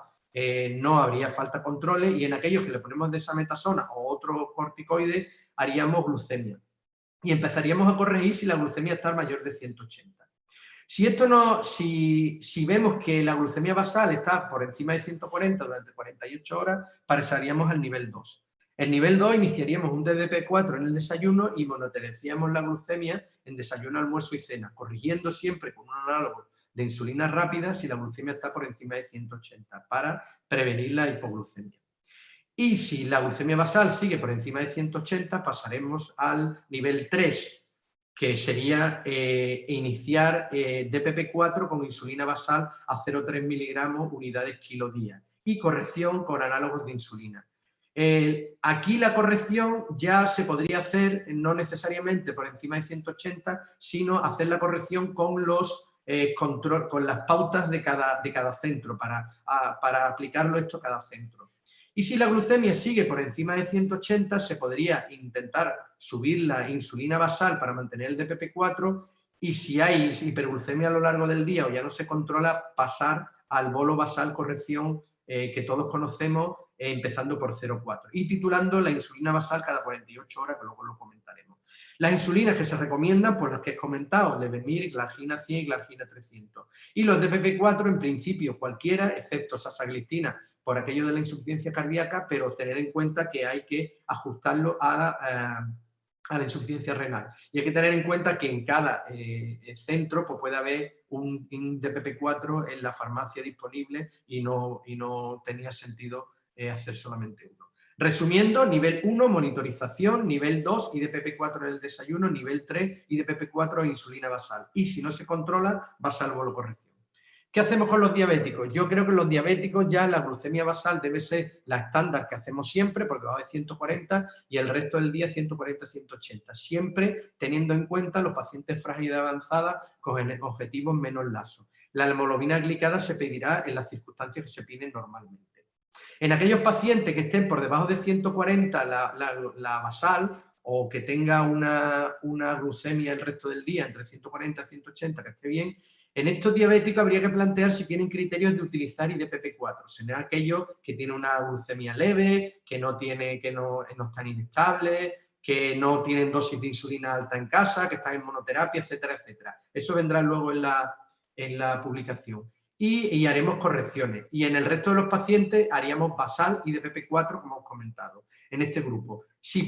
no habría falta controles, y en aquellos que le ponemos desametasona o otro corticoide, haríamos glucemia. Y empezaríamos a corregir si la glucemia está mayor de 180. Si vemos que la glucemia basal está por encima de 140 durante 48 horas, pasaríamos al nivel 2. El nivel 2 iniciaríamos un DDP4 en el desayuno y monitorearíamos la glucemia en desayuno, almuerzo y cena, corrigiendo siempre con un análogo de insulina rápida si la glucemia está por encima de 180 para prevenir la hipoglucemia. Y si la glucemia basal sigue por encima de 180, pasaremos al nivel 3, que sería iniciar DPP4 con insulina basal a 0,3 miligramos unidades kilo día y corrección con análogos de insulina. Aquí la corrección ya se podría hacer no necesariamente por encima de 180, sino hacer la corrección con con las pautas de cada centro para aplicarlo esto a cada centro. Y si la glucemia sigue por encima de 180, se podría intentar subir la insulina basal para mantener el DPP4 y si hay hiperglucemia a lo largo del día o ya no se controla, pasar al bolo basal corrección que todos conocemos, empezando por 0,4 y titulando la insulina basal cada 48 horas, que luego lo comentaremos. Las insulinas que se recomiendan, pues las que he comentado, Levemir, Glargina 100 y Glargina 300. Y los DPP4, en principio, cualquiera, excepto sasagliptina, por aquello de la insuficiencia cardíaca, pero tener en cuenta que hay que ajustarlo a la insuficiencia renal. Y hay que tener en cuenta que en cada centro pues puede haber un DPP4 en la farmacia disponible y no tenía sentido hacer solamente uno. Resumiendo, nivel 1, monitorización, nivel 2, IDPP4 en el desayuno, nivel 3, IDPP4 insulina basal. Y si no se controla, basal bolo corrección. ¿Qué hacemos con los diabéticos? Yo creo que los diabéticos ya la glucemia basal debe ser la estándar que hacemos siempre, porque va de 140 y el resto del día 140-180. Siempre teniendo en cuenta los pacientes frágiles avanzadas con objetivos menos laxos. La hemoglobina glicada se pedirá en las circunstancias que se piden normalmente. En aquellos pacientes que estén por debajo de 140 la basal o que tenga una glucemia el resto del día entre 140 y 180, que esté bien, en estos diabéticos habría que plantear si tienen criterios de utilizar IDPP4. Serán aquellos que tienen una glucemia leve, que no están inestables, que no tienen dosis de insulina alta en casa, que están en monoterapia, etcétera, etcétera. Eso vendrá luego en la publicación. Y haremos correcciones. Y en el resto de los pacientes haríamos basal y DPP4, como hemos comentado, en este grupo. Si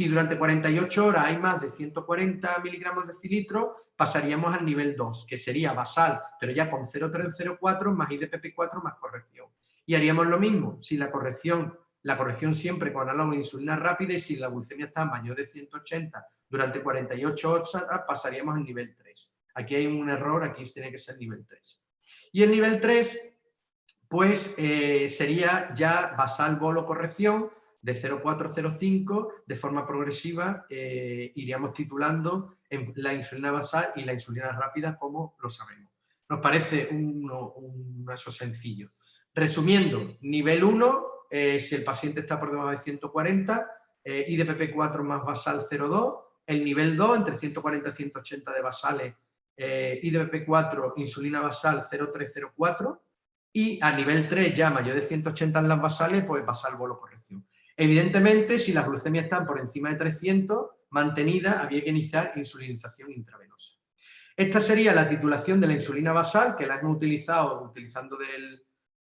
durante 48 horas hay más de 140 miligramos de decilitro, pasaríamos al nivel 2, que sería basal, pero ya con 0,304 más IDPP4 más corrección. Y haríamos lo mismo, si la corrección siempre con análogo de insulina rápida y si la glucemia está mayor de 180 durante 48 horas, pasaríamos al nivel 3. Aquí hay un error, aquí tiene que ser nivel 3. Y el nivel 3, pues sería ya basal bolo corrección de 0,405 de forma progresiva, iríamos titulando en la insulina basal y la insulina rápida como lo sabemos. Nos parece un caso sencillo. Resumiendo, nivel 1, si el paciente está por debajo de 140, IDPP4 más basal 0,2, el nivel 2 entre 140 y 180 de basales, IDPP4, insulina basal 0,304 y a nivel 3 ya mayor de 180 en las basales, pues basal bolo corrección. Evidentemente, si las glucemias están por encima de 300, mantenida, había que iniciar insulinización intravenosa. Esta sería la titulación de la insulina basal, que la hemos utilizando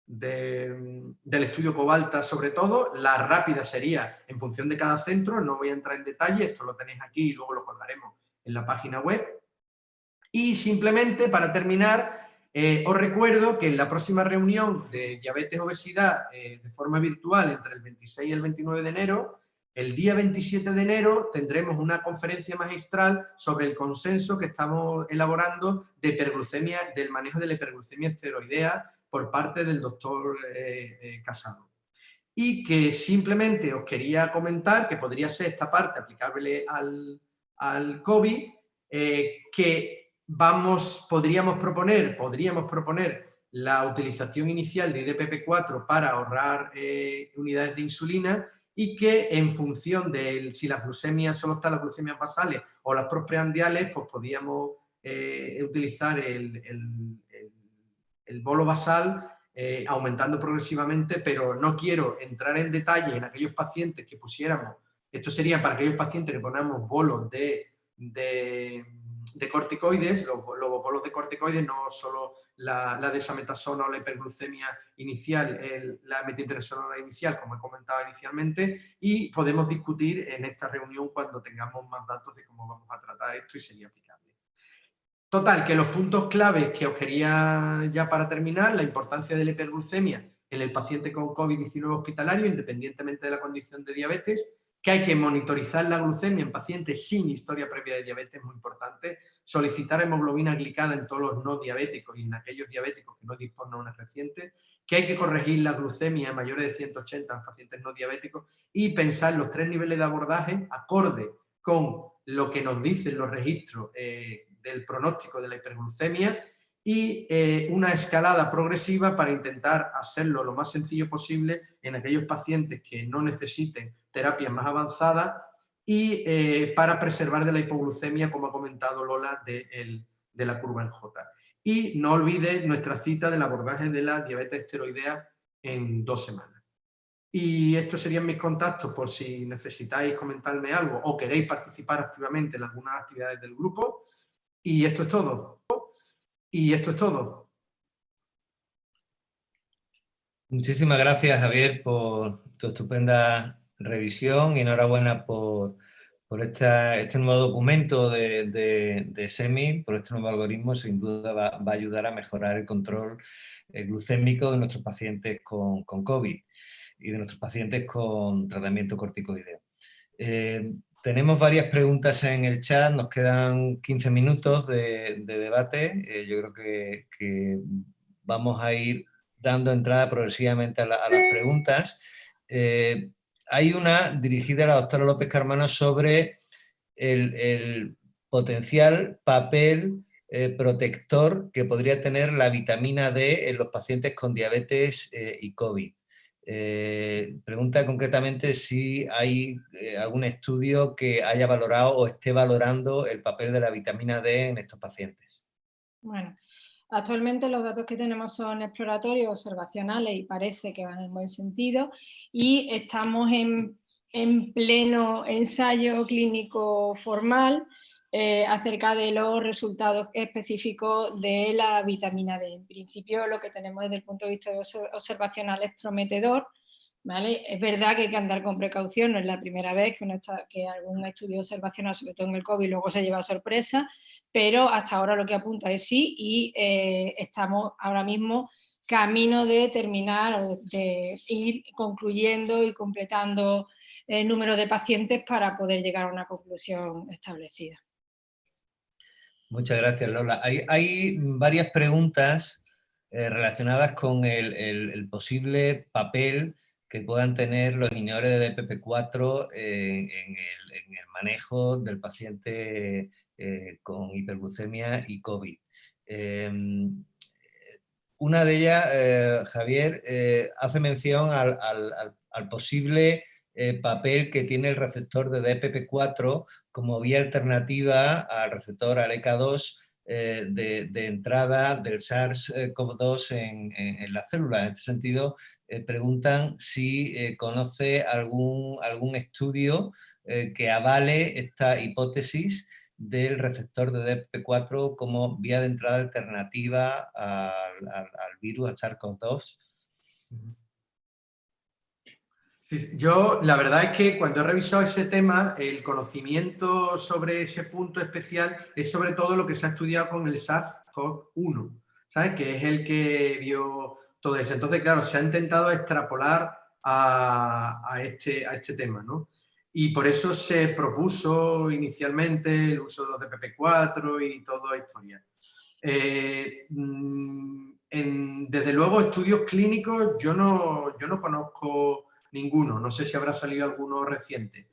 del estudio Cobalta sobre todo. La rápida sería en función de cada centro, no voy a entrar en detalle, esto lo tenéis aquí y luego lo colgaremos en la página web. Y simplemente, para terminar, os recuerdo que en la próxima reunión de diabetes-obesidad de forma virtual entre el 26 y el 29 de enero, el día 27 de enero tendremos una conferencia magistral sobre el consenso que estamos elaborando de hiperglucemia, del manejo de la hiperglucemia esteroidea por parte del doctor Casado. Y que simplemente os quería comentar que podría ser esta parte aplicable al COVID, que podríamos proponer la utilización inicial de IDPP4 para ahorrar unidades de insulina y que en función de si las glucemias solo están las glucemias basales o las prostprandiales, pues podríamos utilizar el bolo basal aumentando progresivamente, pero no quiero entrar en detalle en aquellos pacientes que pusiéramos, esto sería para aquellos pacientes que ponemos bolos de de corticoides, los bolos de corticoides, no solo la desametasona o la hiperglucemia inicial, la metipresona inicial, como he comentado inicialmente, y podemos discutir en esta reunión cuando tengamos más datos de cómo vamos a tratar esto y sería aplicable. Total, que los puntos claves que os quería ya para terminar, la importancia de la hiperglucemia en el paciente con COVID-19 hospitalario, independientemente de la condición de diabetes, que hay que monitorizar la glucemia en pacientes sin historia previa de diabetes, muy importante, solicitar hemoglobina glicada en todos los no diabéticos y en aquellos diabéticos que no disponen de una reciente, que hay que corregir la glucemia en mayores de 180 en pacientes no diabéticos y pensar los 3 niveles de abordaje acorde con lo que nos dicen los registros del pronóstico de la hiperglucemia y una escalada progresiva para intentar hacerlo lo más sencillo posible en aquellos pacientes que no necesiten terapias más avanzadas y para preservar de la hipoglucemia, como ha comentado Lola, de la curva en J. Y no olvide nuestra cita del abordaje de la diabetes esteroidea en 2 semanas. Y estos serían mis contactos por si necesitáis comentarme algo o queréis participar activamente en algunas actividades del grupo. Y esto es todo. Y esto es todo. Muchísimas gracias, Javier, por tu estupenda revisión y enhorabuena por este nuevo documento de SEMI, por este nuevo algoritmo. Sin duda va a ayudar a mejorar el control glucémico de nuestros pacientes con COVID y de nuestros pacientes con tratamiento corticoideo. Tenemos varias preguntas en el chat, nos quedan 15 minutos de debate. Yo creo que vamos a ir dando entrada progresivamente a las preguntas. Hay una dirigida a la doctora López Carmona sobre el potencial papel protector que podría tener la vitamina D en los pacientes con diabetes y COVID. Pregunta concretamente si hay algún estudio que haya valorado o esté valorando el papel de la vitamina D en estos pacientes. Bueno, actualmente los datos que tenemos son exploratorios, observacionales y parece que van en buen sentido y estamos en pleno ensayo clínico formal acerca de los resultados específicos de la vitamina D. En principio lo que tenemos desde el punto de vista observacional es prometedor, ¿vale? Es verdad que hay que andar con precaución, no es la primera vez que algún estudio observacional, sobre todo en el COVID, luego se lleva a sorpresa, pero hasta ahora lo que apunta es sí y estamos ahora mismo camino de terminar, de ir concluyendo y completando el número de pacientes para poder llegar a una conclusión establecida. Muchas gracias, Lola. Hay varias preguntas relacionadas con el posible papel que puedan tener los inhibidores de DPP4 en el manejo del paciente con hiperglucemia y COVID. Una de ellas, Javier, hace mención al posible papel que tiene el receptor de DPP4 como vía alternativa al receptor ALK2 de entrada del SARS-CoV-2 en las células. En este sentido, preguntan si conoce algún estudio que avale esta hipótesis del receptor de DPP4 como vía de entrada alternativa al virus, al SARS-CoV-2. Yo, la verdad es que cuando he revisado ese tema, el conocimiento sobre ese punto especial es sobre todo lo que se ha estudiado con el SARS-CoV-1, ¿sabes? Que es el que vio todo eso. Entonces, claro, se ha intentado extrapolar a este tema, ¿no? Y por eso se propuso inicialmente el uso de los DPP4 y toda historia. Desde luego, estudios clínicos yo no conozco ninguno, no sé si habrá salido alguno reciente.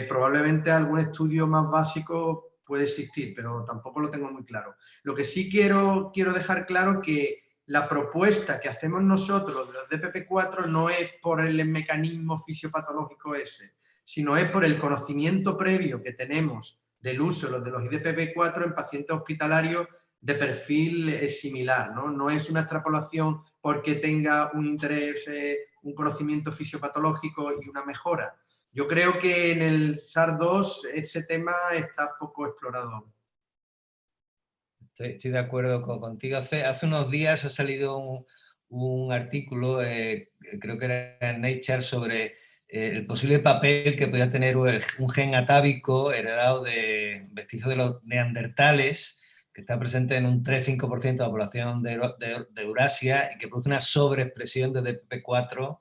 Probablemente algún estudio más básico puede existir, pero tampoco lo tengo muy claro. Lo que sí quiero dejar claro que la propuesta que hacemos nosotros de los DPP4 no es por el mecanismo fisiopatológico ese, sino es por el conocimiento previo que tenemos del uso de los DPP4 en pacientes hospitalarios de perfil similar, ¿no? No es una extrapolación porque tenga un interés, un conocimiento fisiopatológico y una mejora. Yo creo que en el SARS-2 ese tema está poco explorado. Estoy de acuerdo contigo. Hace unos días ha salido un artículo, creo que era en Nature, sobre el posible papel que podía tener un gen atávico heredado de vestigios de los neandertales, que está presente en un 3-5% de la población de Eurasia y que produce una sobreexpresión de DPP4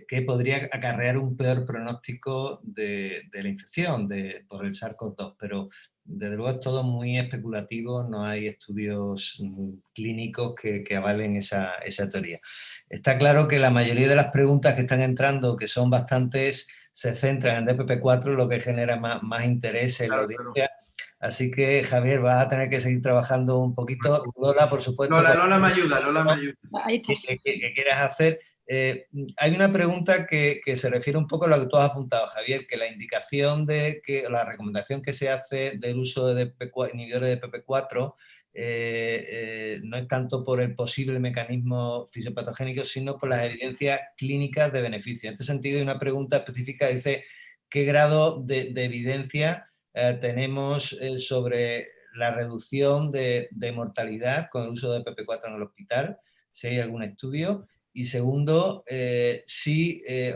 que podría acarrear un peor pronóstico de la infección por el SARS-CoV-2, pero desde luego es todo muy especulativo, no hay estudios clínicos que avalen esa teoría. Está claro que la mayoría de las preguntas que están entrando, que son bastantes, se centran en DPP4, lo que genera más interés en la audiencia. Así que, Javier, vas a tener que seguir trabajando un poquito. Lola, por supuesto. Lola me ayuda, Lola me ayuda. Ahí está. ¿Qué quieras hacer? Hay una pregunta que se refiere un poco a lo que tú has apuntado, Javier, que la indicación la recomendación que se hace del uso de inhibidores de DPP4 no es tanto por el posible mecanismo fisiopatogénico, sino por las evidencias clínicas de beneficio. En este sentido, hay una pregunta específica, dice, ¿qué grado de evidencia tenemos sobre la reducción de mortalidad con el uso de DPP4 en el hospital? Si hay algún estudio. Y segundo,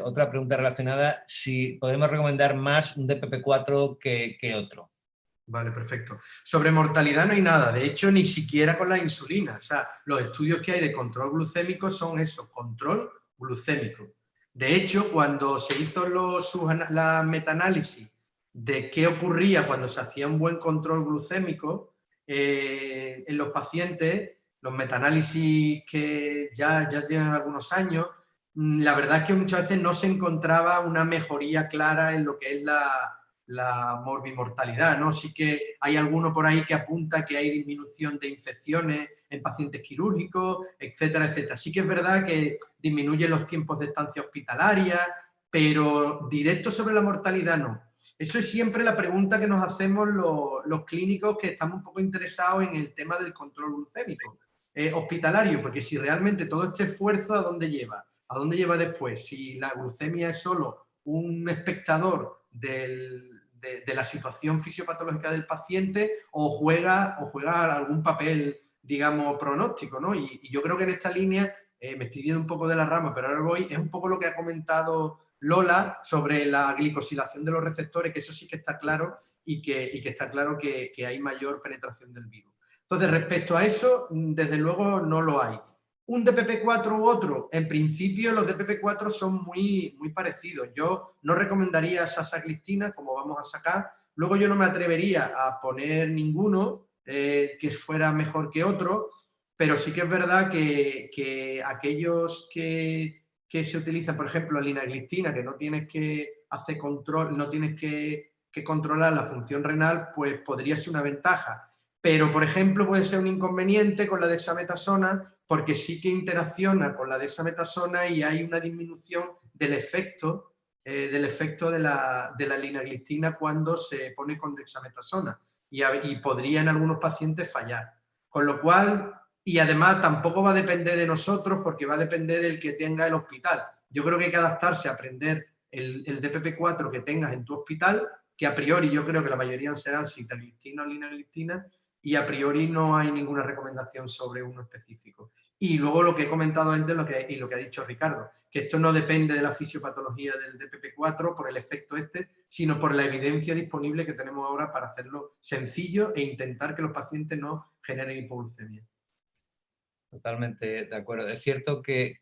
otra pregunta relacionada, si podemos recomendar más un DPP4 que otro. Vale, perfecto. Sobre mortalidad no hay nada, de hecho ni siquiera con la insulina. O sea, los estudios que hay de control glucémico son eso, control glucémico. De hecho, cuando se hizo la metaanálisis de qué ocurría cuando se hacía un buen control glucémico en los pacientes, los metaanálisis que ya llevan algunos años, la verdad es que muchas veces no se encontraba una mejoría clara en lo que es la morbimortalidad, ¿no? Sí que hay alguno por ahí que apunta que hay disminución de infecciones en pacientes quirúrgicos, etcétera, etcétera. Sí que es verdad que disminuyen los tiempos de estancia hospitalaria, pero directo sobre la mortalidad no. Eso es siempre la pregunta que nos hacemos los clínicos que estamos un poco interesados en el tema del control glucémico hospitalario, porque si realmente todo este esfuerzo, ¿a dónde lleva? ¿A dónde lleva después? Si la glucemia es solo un espectador de la situación fisiopatológica del paciente o juega algún papel, digamos, pronóstico, ¿no? Y yo creo que en esta línea, me estoy yendo un poco de la rama, pero ahora voy, es un poco lo que ha comentado Lola sobre la glicosilación de los receptores, que eso sí que está claro y que está claro que hay mayor penetración del virus. Entonces, respecto a eso, desde luego no lo hay. Un DPP4 u otro, en principio los DPP4 son muy parecidos. Yo no recomendaría saxaglistina, como vamos a sacar. Luego yo no me atrevería a poner ninguno que fuera mejor que otro, pero sí que es verdad que aquellos que se utilizan, por ejemplo, la linagliptina, que no tienes que hacer control, no tienes que controlar la función renal, pues podría ser una ventaja. Pero, por ejemplo, puede ser un inconveniente con la dexametasona porque sí que interacciona con la dexametasona y hay una disminución del efecto de la linagliptina cuando se pone con dexametasona y podría en algunos pacientes fallar. Con lo cual, y además tampoco va a depender de nosotros porque va a depender del que tenga el hospital. Yo creo que hay que adaptarse a aprender el DPP4 que tengas en tu hospital, que a priori yo creo que la mayoría serán sitagliptina o linagliptina, y a priori no hay ninguna recomendación sobre uno específico. Y luego lo que he comentado antes y lo que ha dicho Ricardo, que esto no depende de la fisiopatología del DPP4 por el efecto sino por la evidencia disponible que tenemos ahora para hacerlo sencillo e intentar que los pacientes no generen hipoglucemia. Totalmente de acuerdo. Es cierto que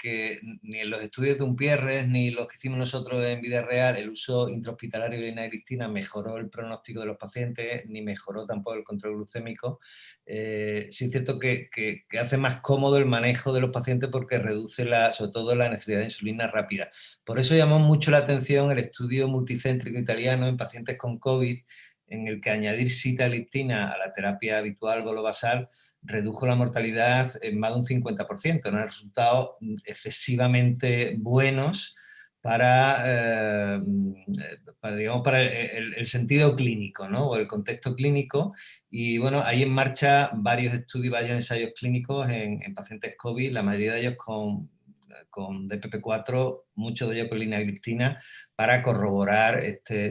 ni en los estudios de Umpierres ni los que hicimos nosotros en vida real el uso intrahospitalario de linagliptina mejoró el pronóstico de los pacientes ni mejoró tampoco el control glucémico. Sí es cierto que hace más cómodo el manejo de los pacientes porque reduce sobre todo la necesidad de insulina rápida. Por eso llamó mucho la atención el estudio multicéntrico italiano en pacientes con COVID, en el que añadir sitagliptina a la terapia habitual golobasal redujo la mortalidad en más de un 50%, ¿no? Resultados excesivamente buenos para el sentido clínico, ¿no? O el contexto clínico. Y bueno, hay en marcha varios estudios, varios ensayos clínicos en pacientes COVID, la mayoría de ellos con con DPP-4, mucho de ello con linagliptina, para corroborar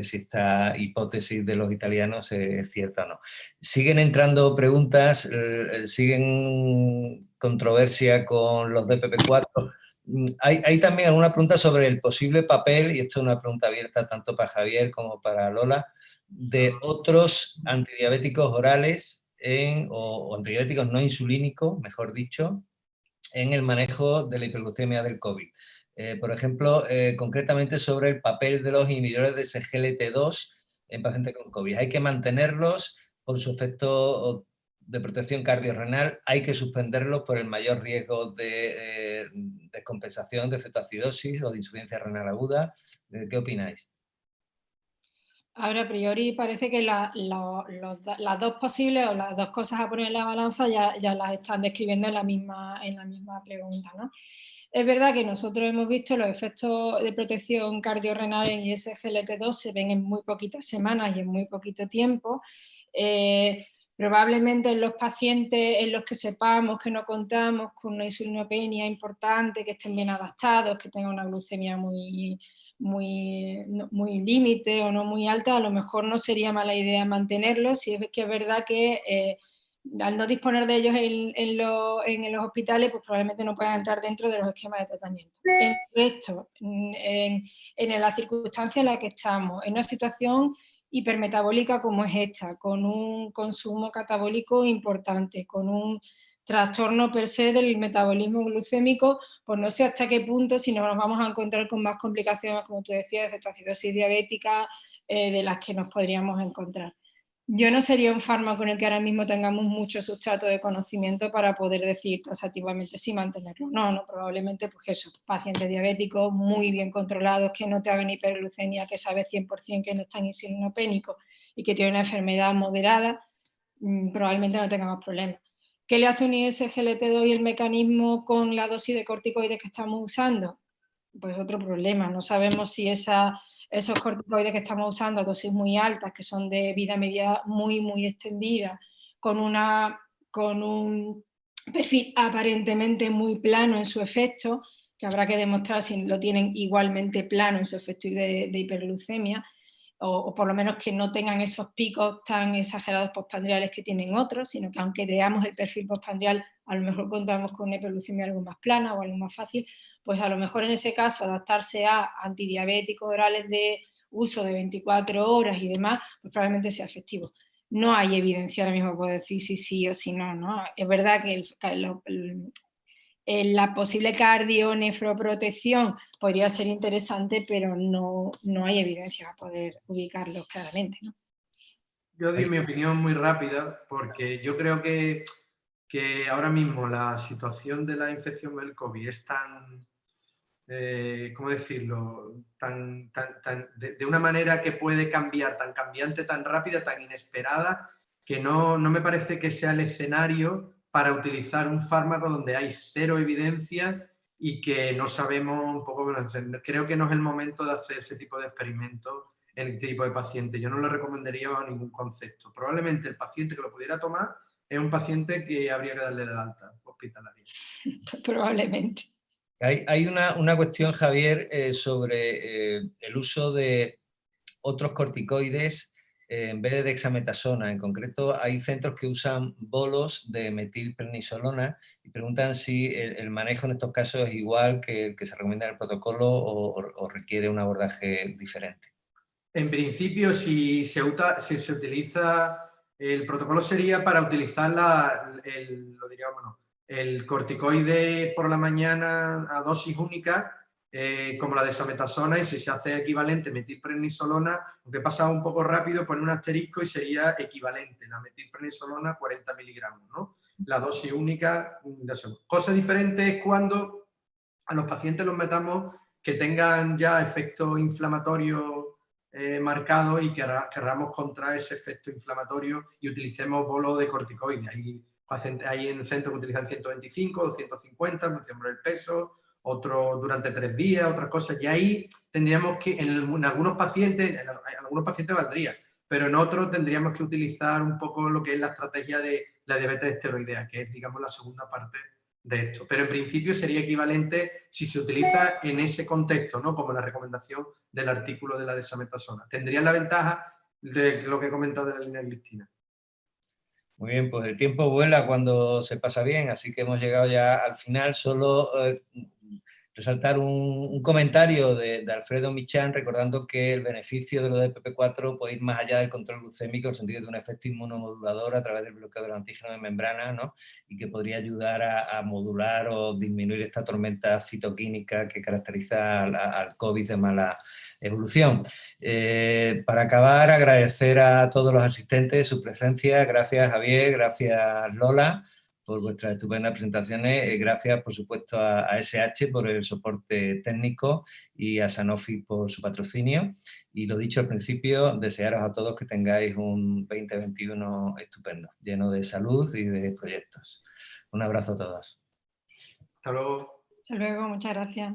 si esta hipótesis de los italianos es cierta o no. Siguen entrando preguntas, siguen controversia con los DPP-4. Hay también alguna pregunta sobre el posible papel, y esto es una pregunta abierta tanto para Javier como para Lola, de otros antidiabéticos orales o antidiabéticos no insulínicos, mejor dicho, en el manejo de la hiperglucemia del COVID. Por ejemplo, concretamente sobre el papel de los inhibidores de SGLT2 en pacientes con COVID. ¿Hay que mantenerlos por su efecto de protección cardiorrenal? ¿Hay que suspenderlos por el mayor riesgo de descompensación de cetoacidosis o de insuficiencia renal aguda? ¿Qué opináis? Ahora, a priori parece que las dos posibles o las dos cosas a poner en la balanza ya las están describiendo en la misma pregunta, ¿no? Es verdad que nosotros hemos visto los efectos de protección cardiorrenal en ISGLT2 se ven en muy poquitas semanas y en muy poquito tiempo. Probablemente en los pacientes en los que sepamos que no contamos con una insulinopenia importante, que estén bien adaptados, que tengan una glucemia muy límite o no muy alta, a lo mejor no sería mala idea mantenerlos, si es que es verdad que al no disponer de ellos en los hospitales, pues probablemente no puedan entrar dentro de los esquemas de tratamiento. En esto, en la circunstancia en la que estamos, en una situación hipermetabólica como es esta, con un consumo catabólico importante, con un trastorno per se del metabolismo glucémico, pues no sé hasta qué punto, si nos vamos a encontrar con más complicaciones, como tú decías, de cetoacidosis diabética, de las que nos podríamos encontrar. Yo no sería un fármaco en el que ahora mismo tengamos mucho sustrato de conocimiento para poder decir taxativamente si mantenerlo. No, probablemente pues eso, pacientes diabéticos muy bien controlados, que no te hagan hiperglucemia, que sabes 100% que no están insulinopénicos y que tienen una enfermedad moderada, probablemente no tengamos problemas. ¿Qué le hace un ISGLT2 y el mecanismo con la dosis de corticoides que estamos usando? Pues otro problema, no sabemos si esos corticoides que estamos usando a dosis muy altas, que son de vida media muy extendida, con un perfil aparentemente muy plano en su efecto, que habrá que demostrar si lo tienen igualmente plano en su efecto de hiperglucemia, o por lo menos que no tengan esos picos tan exagerados postprandiales que tienen otros, sino que aunque veamos el perfil postprandial, a lo mejor contamos con una hiperglucemia algo más plana o algo más fácil, pues a lo mejor en ese caso adaptarse a antidiabéticos orales de uso de 24 horas y demás, pues probablemente sea efectivo. No hay evidencia ahora mismo para decir si sí o si no, ¿no? Es verdad que la posible cardionefroprotección podría ser interesante, pero no hay evidencia para poder ubicarlos claramente, ¿no? Yo doy mi opinión muy rápida porque yo creo que ahora mismo la situación de la infección del COVID es tan, ¿cómo decirlo?, de una manera que puede cambiar, tan cambiante, tan rápida, tan inesperada, que no me parece que sea el escenario para utilizar un fármaco donde hay cero evidencia y que no sabemos un poco. Creo que no es el momento de hacer ese tipo de experimentos en este tipo de pacientes. Yo no lo recomendaría bajo ningún concepto. Probablemente el paciente que lo pudiera tomar es un paciente que habría que darle de alta hospitalaria. Probablemente. Hay una cuestión, Javier, sobre el uso de otros corticoides en vez de dexametasona. En concreto, hay centros que usan bolos de metilprednisolona y preguntan si el manejo en estos casos es igual que el que se recomienda en el protocolo o requiere un abordaje diferente. En principio, si se utiliza, el protocolo sería para utilizar el corticoide por la mañana a dosis única, como la dexametasona, y si se hace equivalente metilprednisolona, aunque pasa un poco rápido, pone un asterisco y sería equivalente, la metilprednisolona 40 miligramos, ¿no? La dosis única, cosa diferente es cuando a los pacientes los metamos que tengan ya efecto inflamatorio marcado y querramos contra ese efecto inflamatorio y utilicemos bolo de corticoides. Hay en el centro que utilizan 125 o 150 en función del peso, otros durante 3 días, otras cosas. Y ahí tendríamos que, en algunos pacientes valdría, pero en otros tendríamos que utilizar un poco lo que es la estrategia de la diabetes esteroidea, que es, digamos, la segunda parte de esto. Pero en principio sería equivalente si se utiliza en ese contexto, ¿no? Como la recomendación del artículo de la desametasona. Tendrían la ventaja de lo que he comentado de la línea glistina. Muy bien, pues el tiempo vuela cuando se pasa bien, así que hemos llegado ya al final. Solo resaltar un comentario de Alfredo Michan, recordando que el beneficio de lo de PP4 puede ir más allá del control glucémico, en el sentido de un efecto inmunomodulador a través del bloqueo del antígeno de membrana, ¿no? Y que podría ayudar a modular o disminuir esta tormenta citoquímica que caracteriza al COVID de mala evolución. Para acabar, agradecer a todos los asistentes su presencia. Gracias, Javier, gracias, Lola, por vuestras estupendas presentaciones. Gracias, por supuesto, a SH por el soporte técnico y a Sanofi por su patrocinio. Y lo dicho al principio, desearos a todos que tengáis un 2021 estupendo, lleno de salud y de proyectos. Un abrazo a todos. Hasta luego. Hasta luego, muchas gracias.